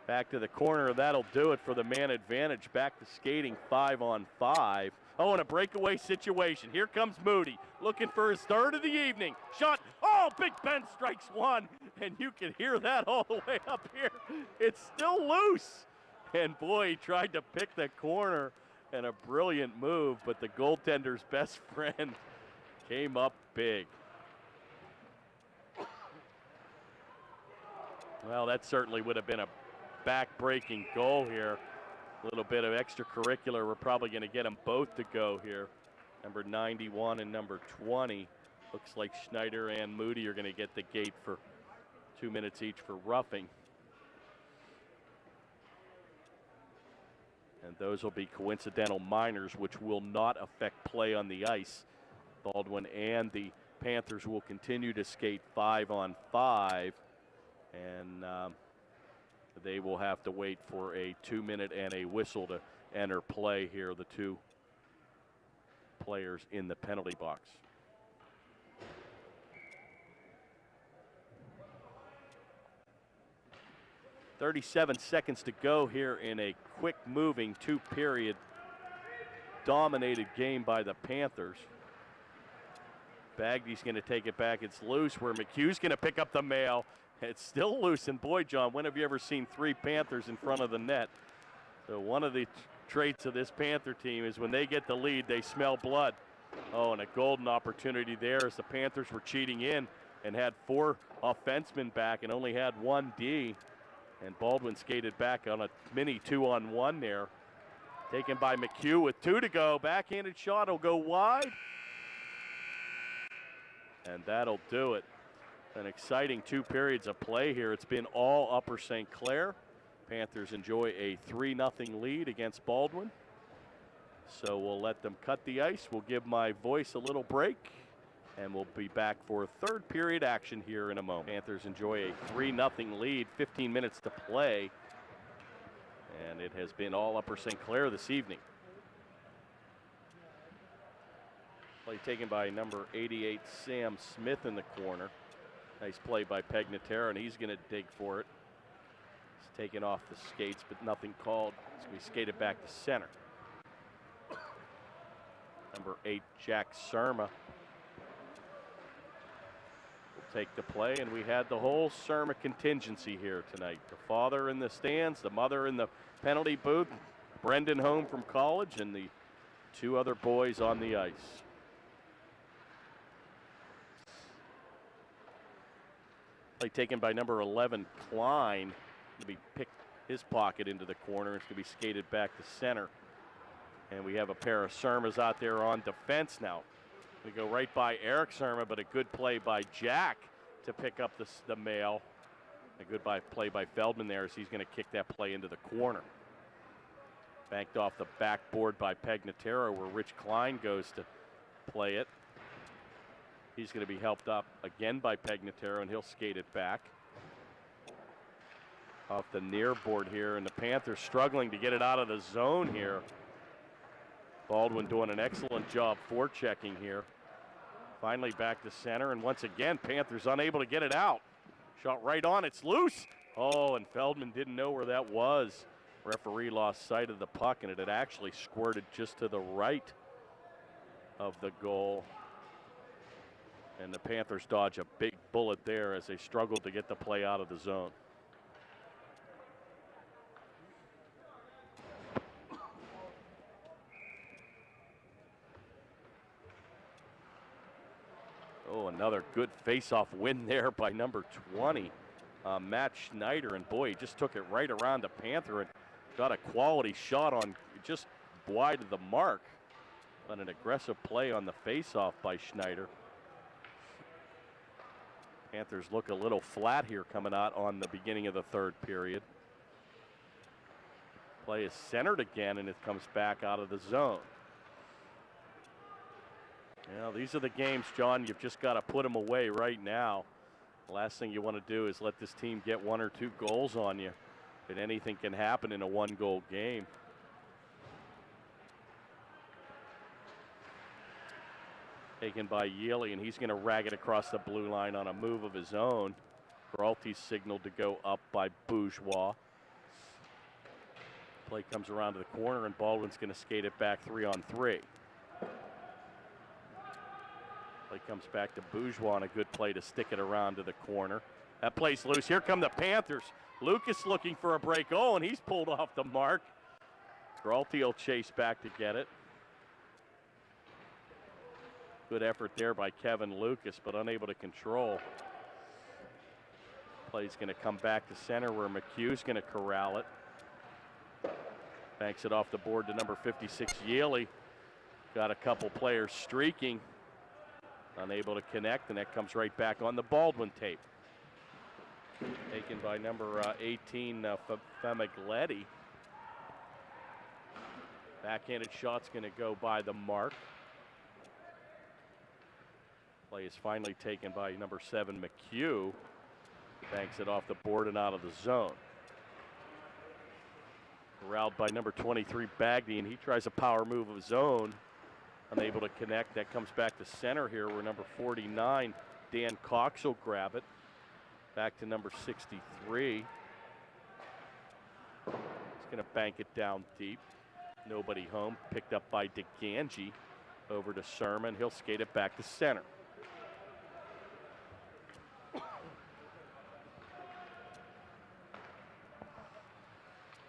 Back to the corner, that'll do it for the man advantage. Back to skating 5-on-5. Oh, and a breakaway situation. Here comes Moody, looking for his third of the evening. Shot, oh, Big Ben strikes one, and you can hear that all the way up here. It's still loose. And boy, he tried to pick the corner, and a brilliant move, but the goaltender's best friend came up big. Well, that certainly would have been a back-breaking goal here. A little bit of extracurricular. We're probably going to get them both to go here. Number 91 and number 20. Looks like Schneider and Moody are going to get the gate for 2 minutes each for roughing. And those will be coincidental minors, which will not affect play on the ice. Baldwin and the Panthers will continue to skate 5-on-5. And they will have to wait for a 2 minute and a whistle to enter play here, the two players in the penalty box. .37 seconds to go here in a quick moving two-period dominated game by the Panthers. Bagdy's going to take it back. It's loose where McHugh's going to pick up the mail. It's still loose, and boy, John, when have you ever seen three Panthers in front of the net? So one of the traits of this Panther team is when they get the lead, they smell blood. Oh, and a golden opportunity there as the Panthers were cheating in and had 4 offensemen back and only had 1 D. And Baldwin skated back on a mini 2-on-1 there Taken by McHugh with 2 to go. Backhanded shot will go wide. And that'll do it. An exciting 2 periods of play here. It's been all Upper St. Clair. Panthers enjoy a 3-0 lead against Baldwin. So we'll let them cut the ice. We'll give my voice a little break, and we'll be back for 3rd period action here in a moment. Panthers enjoy a 3-0 lead, 15 minutes to play. And it has been all Upper St. Clair this evening. Play taken by number 88, Sam Smith in the corner. Nice play by Pegnatera, and he's going to dig for it. It's taken off the skates, but nothing called. So we skated back to center. Number 8, Jack Surma will take the play, and we had the whole Surma contingency here tonight. The father in the stands, the mother in the penalty booth, Brendan home from college, and the 2 other boys on the ice. Play taken by number 11, Klein. To be picked his pocket into the corner. It's going to be skated back to center. And we have a pair of Surmas out there on defense now. We go right by Eric Surma, but a good play by Jack to pick up the mail. A good play by Feldman there as he's going to kick that play into the corner. Banked off the backboard by Pegnatera, where Rich Klein goes to play it. He's going to be helped up again by Pegnatera, and he'll skate it back. Off the near board here, and the Panthers struggling to get it out of the zone here. Baldwin doing an excellent job forechecking here. Finally back to center, and once again, Panthers unable to get it out. Shot right on, it's loose. Oh, and Feldman didn't know where that was. Referee lost sight of the puck, and it had actually squirted just to the right of the goal. And the Panthers dodge a big bullet there as they struggled to get the play out of the zone. Oh, another good face-off win there by number 20, Matt Schneider. And boy, he just took it right around the Panther and got a quality shot on just wide of the mark. But an aggressive play on the face-off by Schneider. Panthers look a little flat here coming out on the beginning of the 3rd period. Play is centered again, and it comes back out of the zone. Yeah, these are the games, John, you've just got to put them away right now. The last thing you want to do is let this team get 1 or 2 goals on you. And anything can happen in a 1-goal game. Taken by Yealy, and he's going to rag it across the blue line on a move of his own. Peralty's signaled to go up by Bourgeois. Play comes around to the corner, and Baldwin's going to skate it back 3-on-3. Play comes back to Bourgeois, and a good play to stick it around to the corner. That play's loose. Here come the Panthers. Lucas looking for a break. Oh, and he's pulled off the mark. Peralty will chase back to get it. Good effort there by Kevin Lucas, but unable to control. Play's going to come back to center where McHugh's going to corral it. Banks it off the board to number 56, Yealy. Got a couple players streaking. Unable to connect, and that comes right back on the Baldwin tape. Taken by number 18, Famigletti. Backhanded shot's going to go by the mark. Play is finally taken by number 7, McHugh. Banks it off the board and out of the zone. Corralled by number 23, Bagdy, and he tries a power move of his own. Unable to connect. That comes back to center here where number 49, Dan Cox, will grab it. Back to number 63. He's going to bank it down deep. Nobody home. Picked up by DeGangi. Over to Sermon. He'll skate it back to center.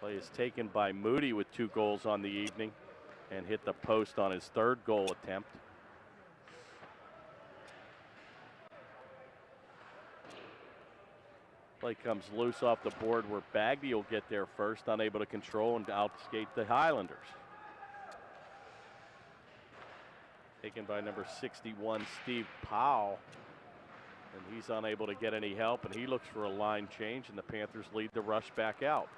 Play is taken by Moody with 2 goals on the evening and hit the post on his 3rd goal attempt. Play comes loose off the board where Bagby will get there first, unable to control and outskate the Highlanders. Taken by number 61, Steve Powell. And he's unable to get any help, and he looks for a line change, and the Panthers lead the rush back out.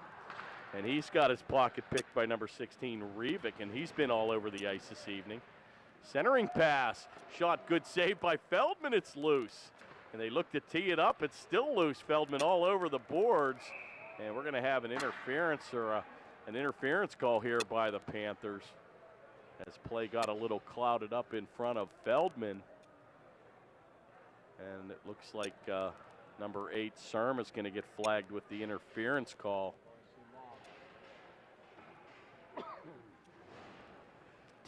And he's got his pocket picked by number 16, Revick, and he's been all over the ice this evening. Centering pass, shot, good save by Feldman, it's loose. And they look to tee it up, it's still loose. Feldman all over the boards, and we're gonna have an interference or an interference call here by the Panthers as play got a little clouded up in front of Feldman. And it looks like number 8, Serm, is going to get flagged with the interference call.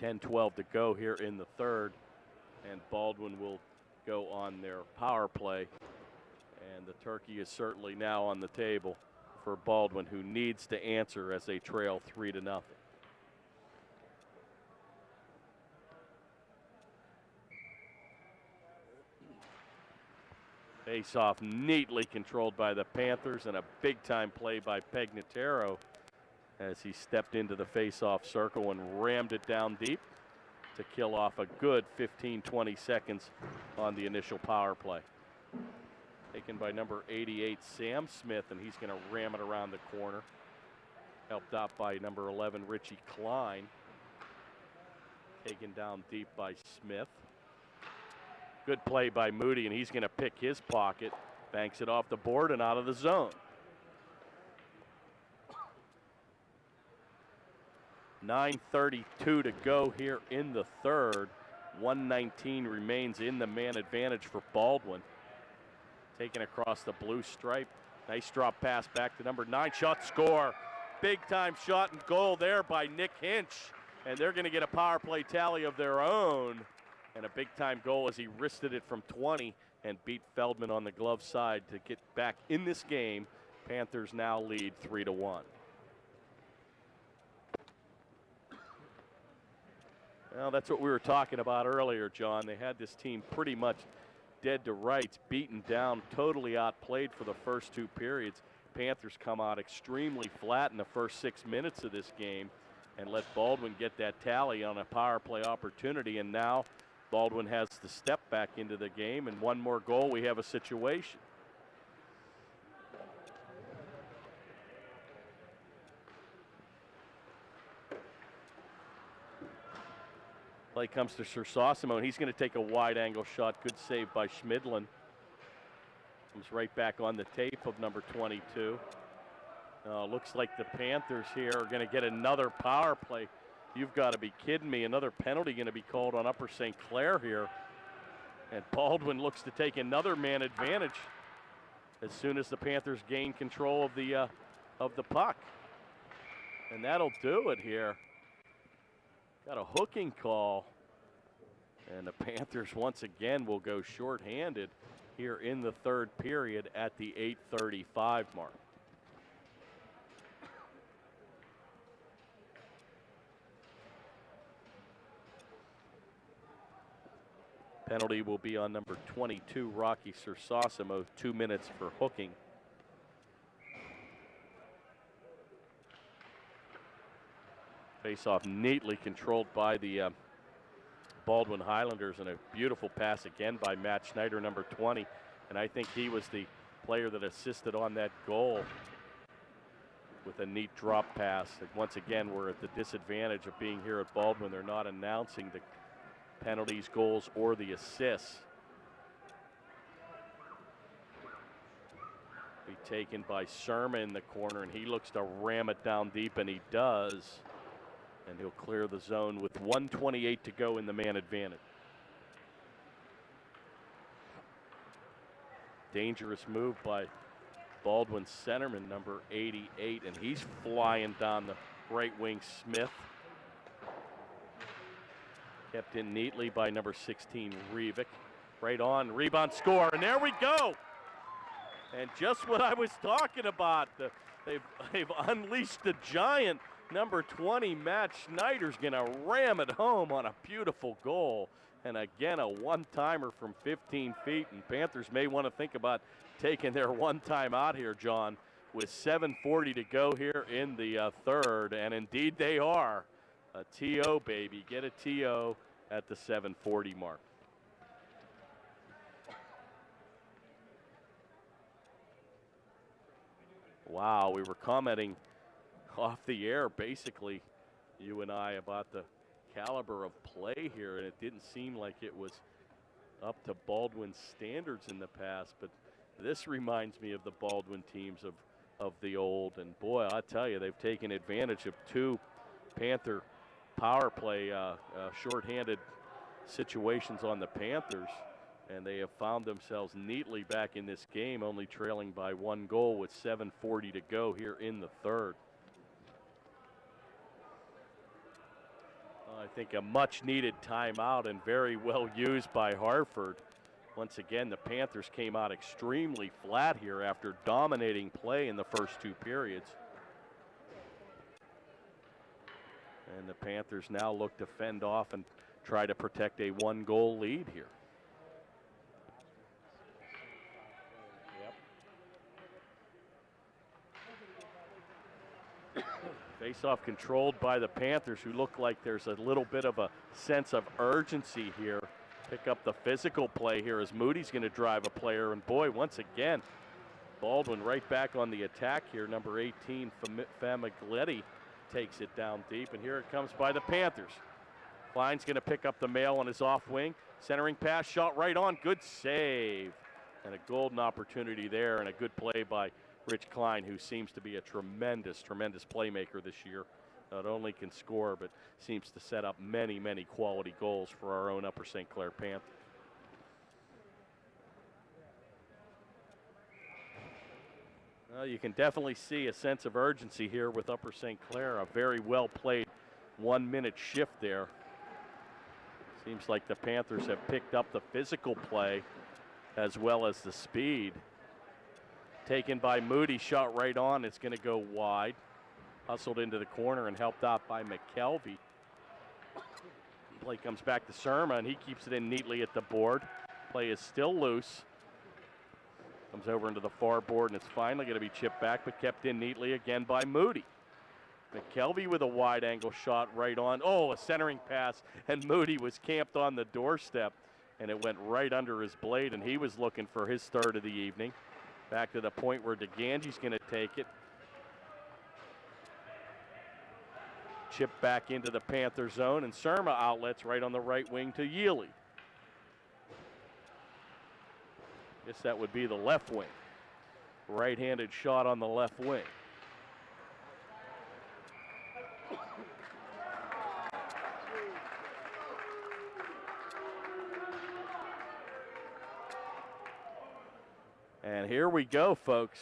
10-12 to go here in the third. And Baldwin will go on their power play. And the turkey is certainly now on the table for Baldwin, who needs to answer as they trail 3-0. Face-off neatly controlled by the Panthers, and a big-time play by Pegnataro as he stepped into the face-off circle and rammed it down deep to kill off a good 15-20 seconds on the initial power play. Taken by number 88, Sam Smith, and he's going to ram it around the corner. Helped out by number 11, Richie Klein. Taken down deep by Smith. Good play by Moody, and he's going to pick his pocket. Banks it off the board and out of the zone. 9:32 to go here in the third. 1:19 remains in the man advantage for Baldwin. Taken across the blue stripe. Nice drop pass back to number 9. Shot, score. Big time shot and goal there by Nick Hinch. And they're going to get a power play tally of their own. And a big-time goal as he wristed it from 20 and beat Feldman on the glove side to get back in this game. Panthers now lead 3-1. Well, that's what we were talking about earlier, John. They had this team pretty much dead to rights, beaten down, totally outplayed for the first 2 periods. Panthers come out extremely flat in the first 6 minutes of this game and let Baldwin get that tally on a power play opportunity, and now Baldwin has to step back into the game, and one more goal, we have a situation. Play comes to Sersosimo, and he's going to take a wide angle shot. Good save by Schmidlin. Comes right back on the tape of number 22. Looks like the Panthers here are going to get another power play. You've got to be kidding me. Another penalty going to be called on Upper St. Clair here. And Baldwin looks to take another man advantage as soon as the Panthers gain control of the puck. And that'll do it here. Got a hooking call. And the Panthers once again will go shorthanded here in the third period at the 8:35 mark. Penalty will be on number 22, Rocky Sersosimo, 2 minutes for hooking. Face-off neatly controlled by the Baldwin Highlanders, and a beautiful pass again by Matt Schneider, number 20. And I think he was the player that assisted on that goal with a neat drop pass. And once again, we're at the disadvantage of being here at Baldwin. They're not announcing the penalties, goals, or the assists. Be taken by Serma in the corner, and he looks to ram it down deep, and he does. And he'll clear the zone with 1:28 to go in the man advantage. Dangerous move by Baldwin centerman, number 88, and he's flying down the right wing, Smith. Kept in neatly by number 16, Revick. Right on, rebound, score, and there we go. And just what I was talking about. They've unleashed the giant. Number 20, Matt Schneider's going to ram it home on a beautiful goal. And again, a one-timer from 15 feet. And Panthers may want to think about taking their one time out here, John, with 7:40 to go here in the third. And indeed they are. A TO, baby. Get a TO at the 7:40 mark. Wow, we were commenting off the air, basically, you and I, about the caliber of play here, and it didn't seem like it was up to Baldwin's standards in the past, but this reminds me of the Baldwin teams of the old, and boy, I tell you, they've taken advantage of two Panther power play shorthanded situations on the Panthers, and they have found themselves neatly back in this game, only trailing by 1 goal with 7:40 to go here in the third. I think a much-needed timeout and very well used by Hartford. Once again, the Panthers came out extremely flat here after dominating play in the first 2 periods. And the Panthers now look to fend off and try to protect a 1-goal lead here. Face-off controlled by the Panthers, who look like there's a little bit of a sense of urgency here. Pick up the physical play here as Moody's going to drive a player. And boy, once again, Baldwin right back on the attack here. Number 18, Famigletti, takes it down deep. And here it comes by the Panthers. Klein's going to pick up the mail on his off wing. Centering pass, shot right on. Good save. And a golden opportunity there, and a good play by Rich Klein, who seems to be a tremendous, tremendous playmaker this year. Not only can score, but seems to set up many, many quality goals for our own Upper St. Clair Panthers. Well, you can definitely see a sense of urgency here with Upper St. Clair. A very well played 1-minute shift there. Seems like the Panthers have picked up the physical play as well as the speed. Taken by Moody, shot right on. It's going to go wide. Hustled into the corner and helped out by McKelvey. Play comes back to Surma, and he keeps it in neatly at the board. Play is still loose. Comes over into the far board, and it's finally going to be chipped back, but kept in neatly again by Moody. McKelvey with a wide angle shot right on. Oh, a centering pass, and Moody was camped on the doorstep, and it went right under his blade, and he was looking for his third of the evening. Back to the point where DeGangi's going to take it. Chip back into the Panther zone, and Surma outlets right on the right wing to Yealy. Guess that would be the left wing. Right-handed shot on the left wing. And here we go, folks.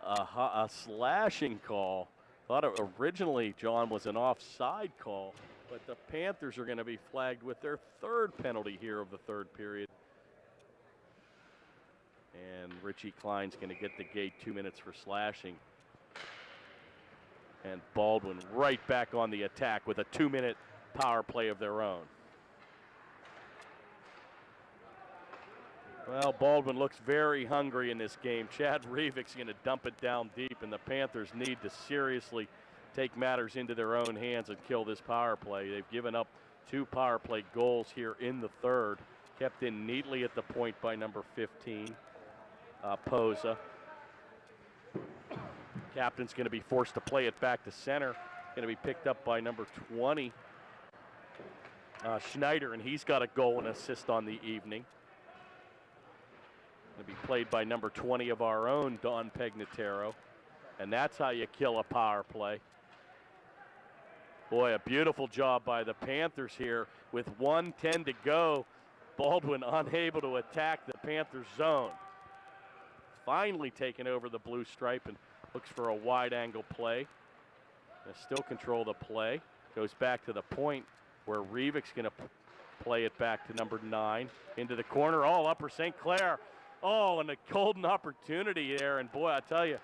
A slashing call. Thought it originally, John, was an offside call, but the Panthers are going to be flagged with their third penalty here of the third period. And Richie Klein's going to get the gate, 2 minutes for slashing. And Baldwin right back on the attack with a 2-minute power play of their own. Well, Baldwin looks very hungry in this game. Chad Reevick's going to dump it down deep, and the Panthers need to seriously take matters into their own hands and kill this power play. They've given up 2 power play goals here in the third. Kept in neatly at the point by number 15, Posa. Captain's going to be forced to play it back to center. Going to be picked up by number 20, Schneider, and he's got a goal and assist on the evening. Going to be played by number 20 of our own, Don Pegnataro. And that's how you kill a power play. Boy, a beautiful job by the Panthers here with 1:10 to go. Baldwin unable to attack the Panthers zone. Finally taking over the blue stripe and looks for a wide angle play. They still control the play. Goes back to the point where Reevick's going to play it back to number 9. Into the corner, all Upper St. Clair. Oh, and a golden opportunity there. And boy, I tell you,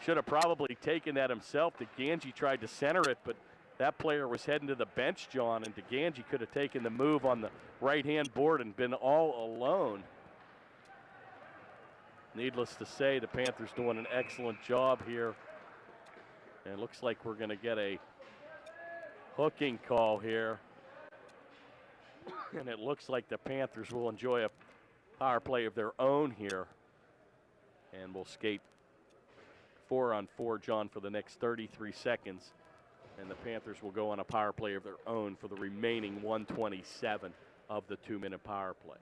should have probably taken that himself. DeGangi tried to center it, but that player was heading to the bench, John, and DeGangi could have taken the move on the right-hand board and been all alone. Needless to say, the Panthers doing an excellent job here. And it looks like we're going to get a hooking call here. And it looks like the Panthers will enjoy a power play of their own here. And we'll skate 4-on-4, John, for the next 33 seconds. And the Panthers will go on a power play of their own for the remaining 127 of the 2-minute power play.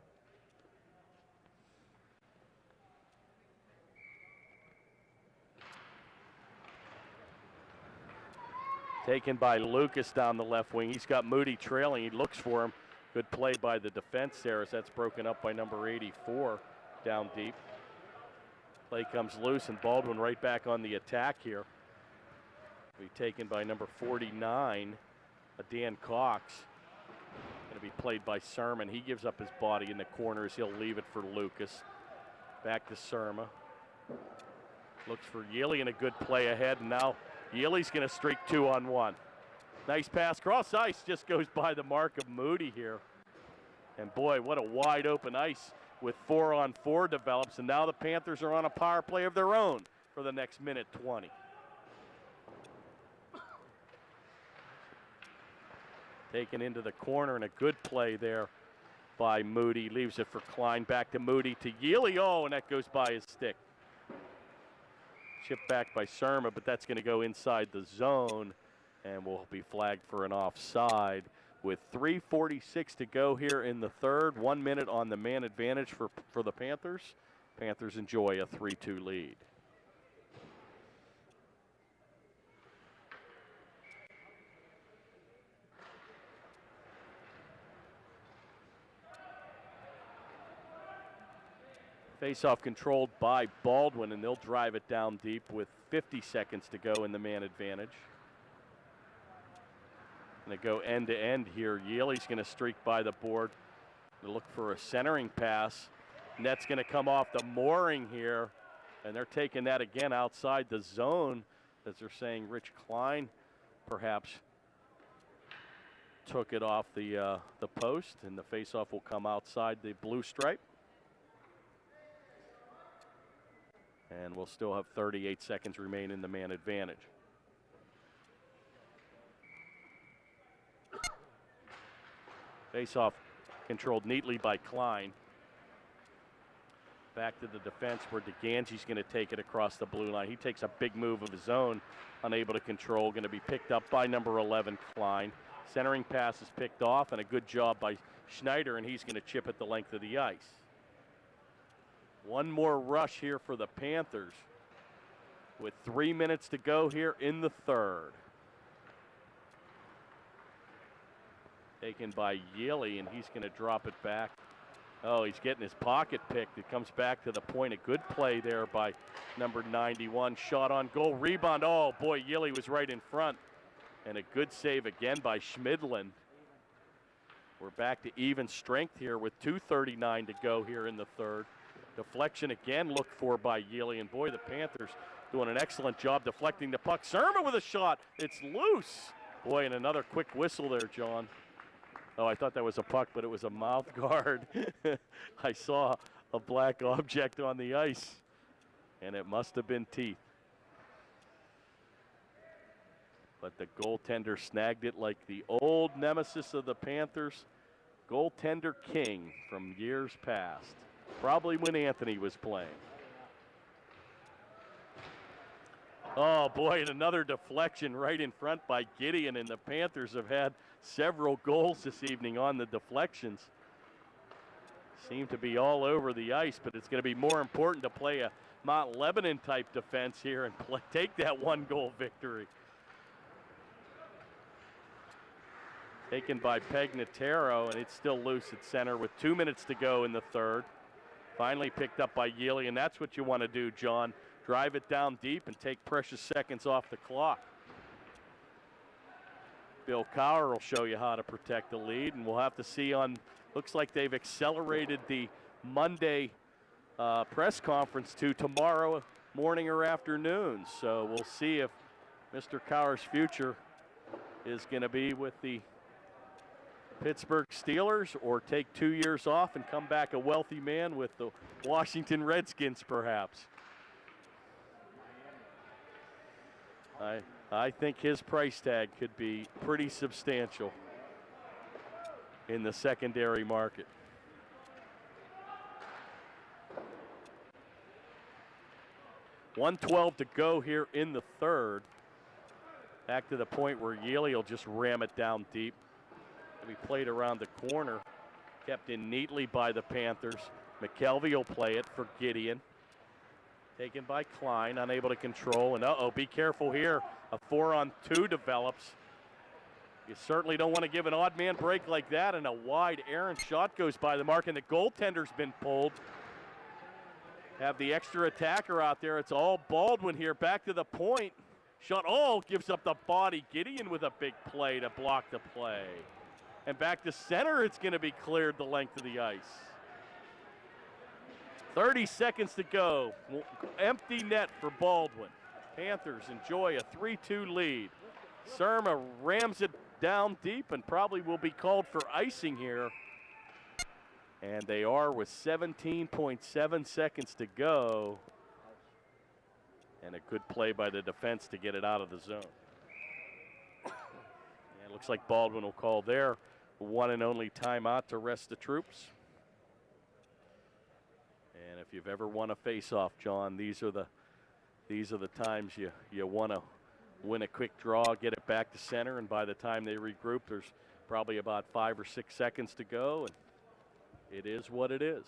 Taken by Lucas down the left wing. He's got Moody trailing. He looks for him. Good play by the defense there as that's broken up by number 84 down deep. Play comes loose and Baldwin right back on the attack here. Be taken by number 49, Dan Cox. Going to be played by Sermon. He gives up his body in the corners. He'll leave it for Lucas. Back to Surma. Looks for Yealy and a good play ahead. And now Yealy's going to streak 2-on-1. Nice pass cross ice, just goes by the mark of Moody here. And boy, what a wide open ice with 4-on-4 develops. And now the Panthers are on a power play of their own for the next minute 20. Taken into the corner and a good play there by Moody. Leaves it for Klein. Back to Moody to Yealy. Oh, and that goes by his stick. Chipped back by Surma, but that's going to go inside the zone and will be flagged for an offside. With 3:46 to go here in the third, 1 minute on the man advantage for the Panthers. Panthers enjoy a 3-2 lead. Face-off controlled by Baldwin, and they'll drive it down deep with 50 seconds to go in the man advantage. Going to go end-to-end here. Yealy's going to streak by the board. They look for a centering pass. Net's going to come off the mooring here, and they're taking that again outside the zone, as they're saying Rich Klein perhaps took it off the post, and the face-off will come outside the blue stripe. And we'll still have 38 seconds remain in the man advantage. Face-off controlled neatly by Klein. Back to the defense where DeGangi's going to take it across the blue line. He takes a big move of his own, unable to control. Going to be picked up by number 11, Klein. Centering pass is picked off, and a good job by Schneider, and he's going to chip it the length of the ice. One more rush here for the Panthers with 3 minutes to go here in the third. Taken by Yealy, and he's going to drop it back. Oh, he's getting his pocket picked. It comes back to the point. A good play there by number 91. Shot on goal. Rebound. Oh, boy, Yealy was right in front. And a good save again by Schmidlin. We're back to even strength here with 2:39 to go here in the third. Deflection again looked for by Yealy, and boy, the Panthers doing an excellent job deflecting the puck. Surma with a shot. It's loose. Boy, and another quick whistle there, John. Oh, I thought that was a puck, but it was a mouth guard. I saw a black object on the ice, and it must have been teeth. But the goaltender snagged it like the old nemesis of the Panthers, goaltender king from years past. Probably when Anthony was playing. Oh, boy, and another deflection right in front by Gideon, and the Panthers have had several goals this evening on the deflections. Seem to be all over the ice, but it's going to be more important to play a Mount Lebanon-type defense here and take that one-goal victory. Taken by Pegnataro, and it's still loose at center with 2 minutes to go in the third. Finally picked up by Yealy, and that's what you want to do, John. Drive it down deep and take precious seconds off the clock. Bill Cowher will show you how to protect the lead, and we'll have to see on, looks like they've accelerated the Monday press conference to tomorrow morning or afternoon. So we'll see if Mr. Cowher's future is going to be with the Pittsburgh Steelers or take 2 years off and come back a wealthy man with the Washington Redskins, perhaps. I think his price tag could be pretty substantial in the secondary market. .112 to go here in the third. Back to the point where Yealy will just ram it down deep. He played around the corner, kept in neatly by the Panthers. McKelvey will play it for Gideon. Taken by Klein, unable to control, and be careful here. A 4-on-2 develops. You certainly don't want to give an odd man break like that, and a wide errant shot goes by the mark, and the goaltender's been pulled. Have the extra attacker out there. It's all Baldwin here, back to the point. Shot, gives up the body. Gideon with a big play to block the play. And back to center, it's going to be cleared the length of the ice. 30 seconds to go. Empty net for Baldwin. Panthers enjoy a 3-2 lead. Surma rams it down deep and probably will be called for icing here. And they are with 17.7 seconds to go. And a good play by the defense to get it out of the zone. And it looks like Baldwin will call their one and only timeout to rest the troops. And if you've ever won a face-off, John, these are the times you want to win a quick draw, get it back to center, and by the time they regroup, there's probably about 5 or 6 seconds to go, and it is what it is.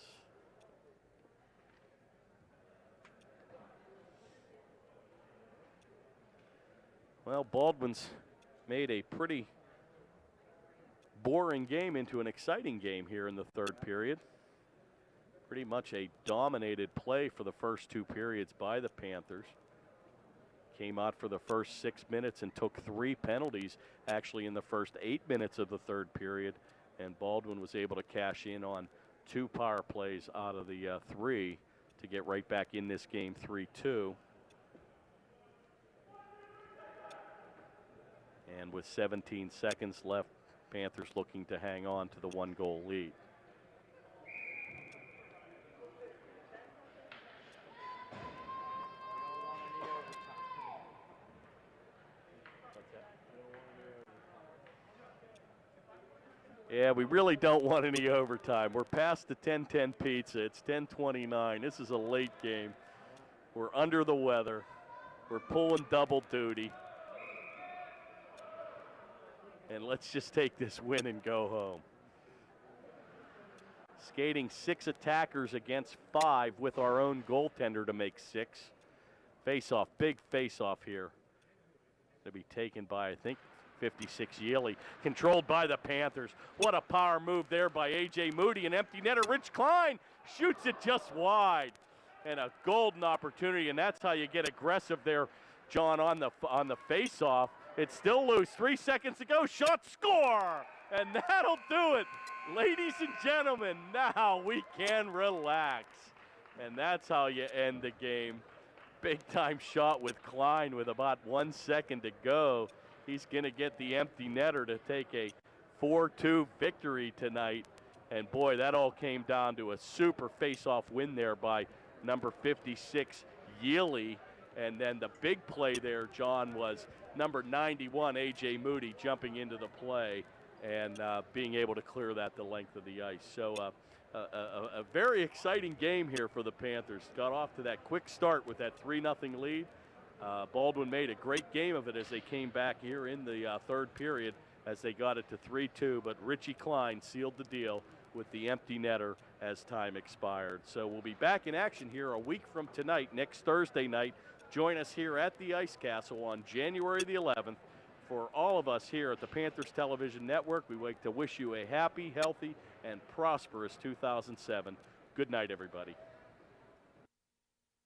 Well, Baldwin's made a pretty boring game into an exciting game here in the third period. Pretty much a dominated play for the first 2 periods by the Panthers. Came out for the first 6 minutes and took 3 penalties actually in the first 8 minutes of the third period. And Baldwin was able to cash in on 2 power plays out of the 3 to get right back in this game 3-2. And with 17 seconds left, Panthers looking to hang on to the 1-goal lead. Yeah, we really don't want any overtime. We're past the 10-10 pizza. It's 10:29. This is a late game. We're under the weather. We're pulling double duty. And let's just take this win and go home. Skating 6 attackers against 5 with our own goaltender to make 6. Face-off, big face-off here. To be taken by, I think, 56 Yealy. Controlled by the Panthers. What a power move there by A.J. Moody. An empty netter. Rich Klein shoots it just wide. And a golden opportunity, and that's how you get aggressive there, John, on the face-off. It's still loose. 3 seconds to go. Shot, score! And that'll do it. Ladies and gentlemen, now we can relax. And that's how you end the game. Big-time shot with Klein with about 1 second to go. He's going to get the empty netter to take a 4-2 victory tonight. And, boy, that all came down to a super face-off win there by number 56, Yealy. And then the big play there, John, was number 91, A.J. Moody, jumping into the play and being able to clear that the length of the ice. So a very exciting game here for the Panthers. Got off to that quick start with that 3-0 lead. Baldwin made a great game of it as they came back here in the third period as they got it to 3-2, but Richie Klein sealed the deal with the empty netter as time expired. So we'll be back in action here a week from tonight, next Thursday night. Join us here at the Ice Castle on January the 11th. For all of us here at the Panthers Television Network, we like to wish you a happy, healthy, and prosperous 2007. Good night, everybody.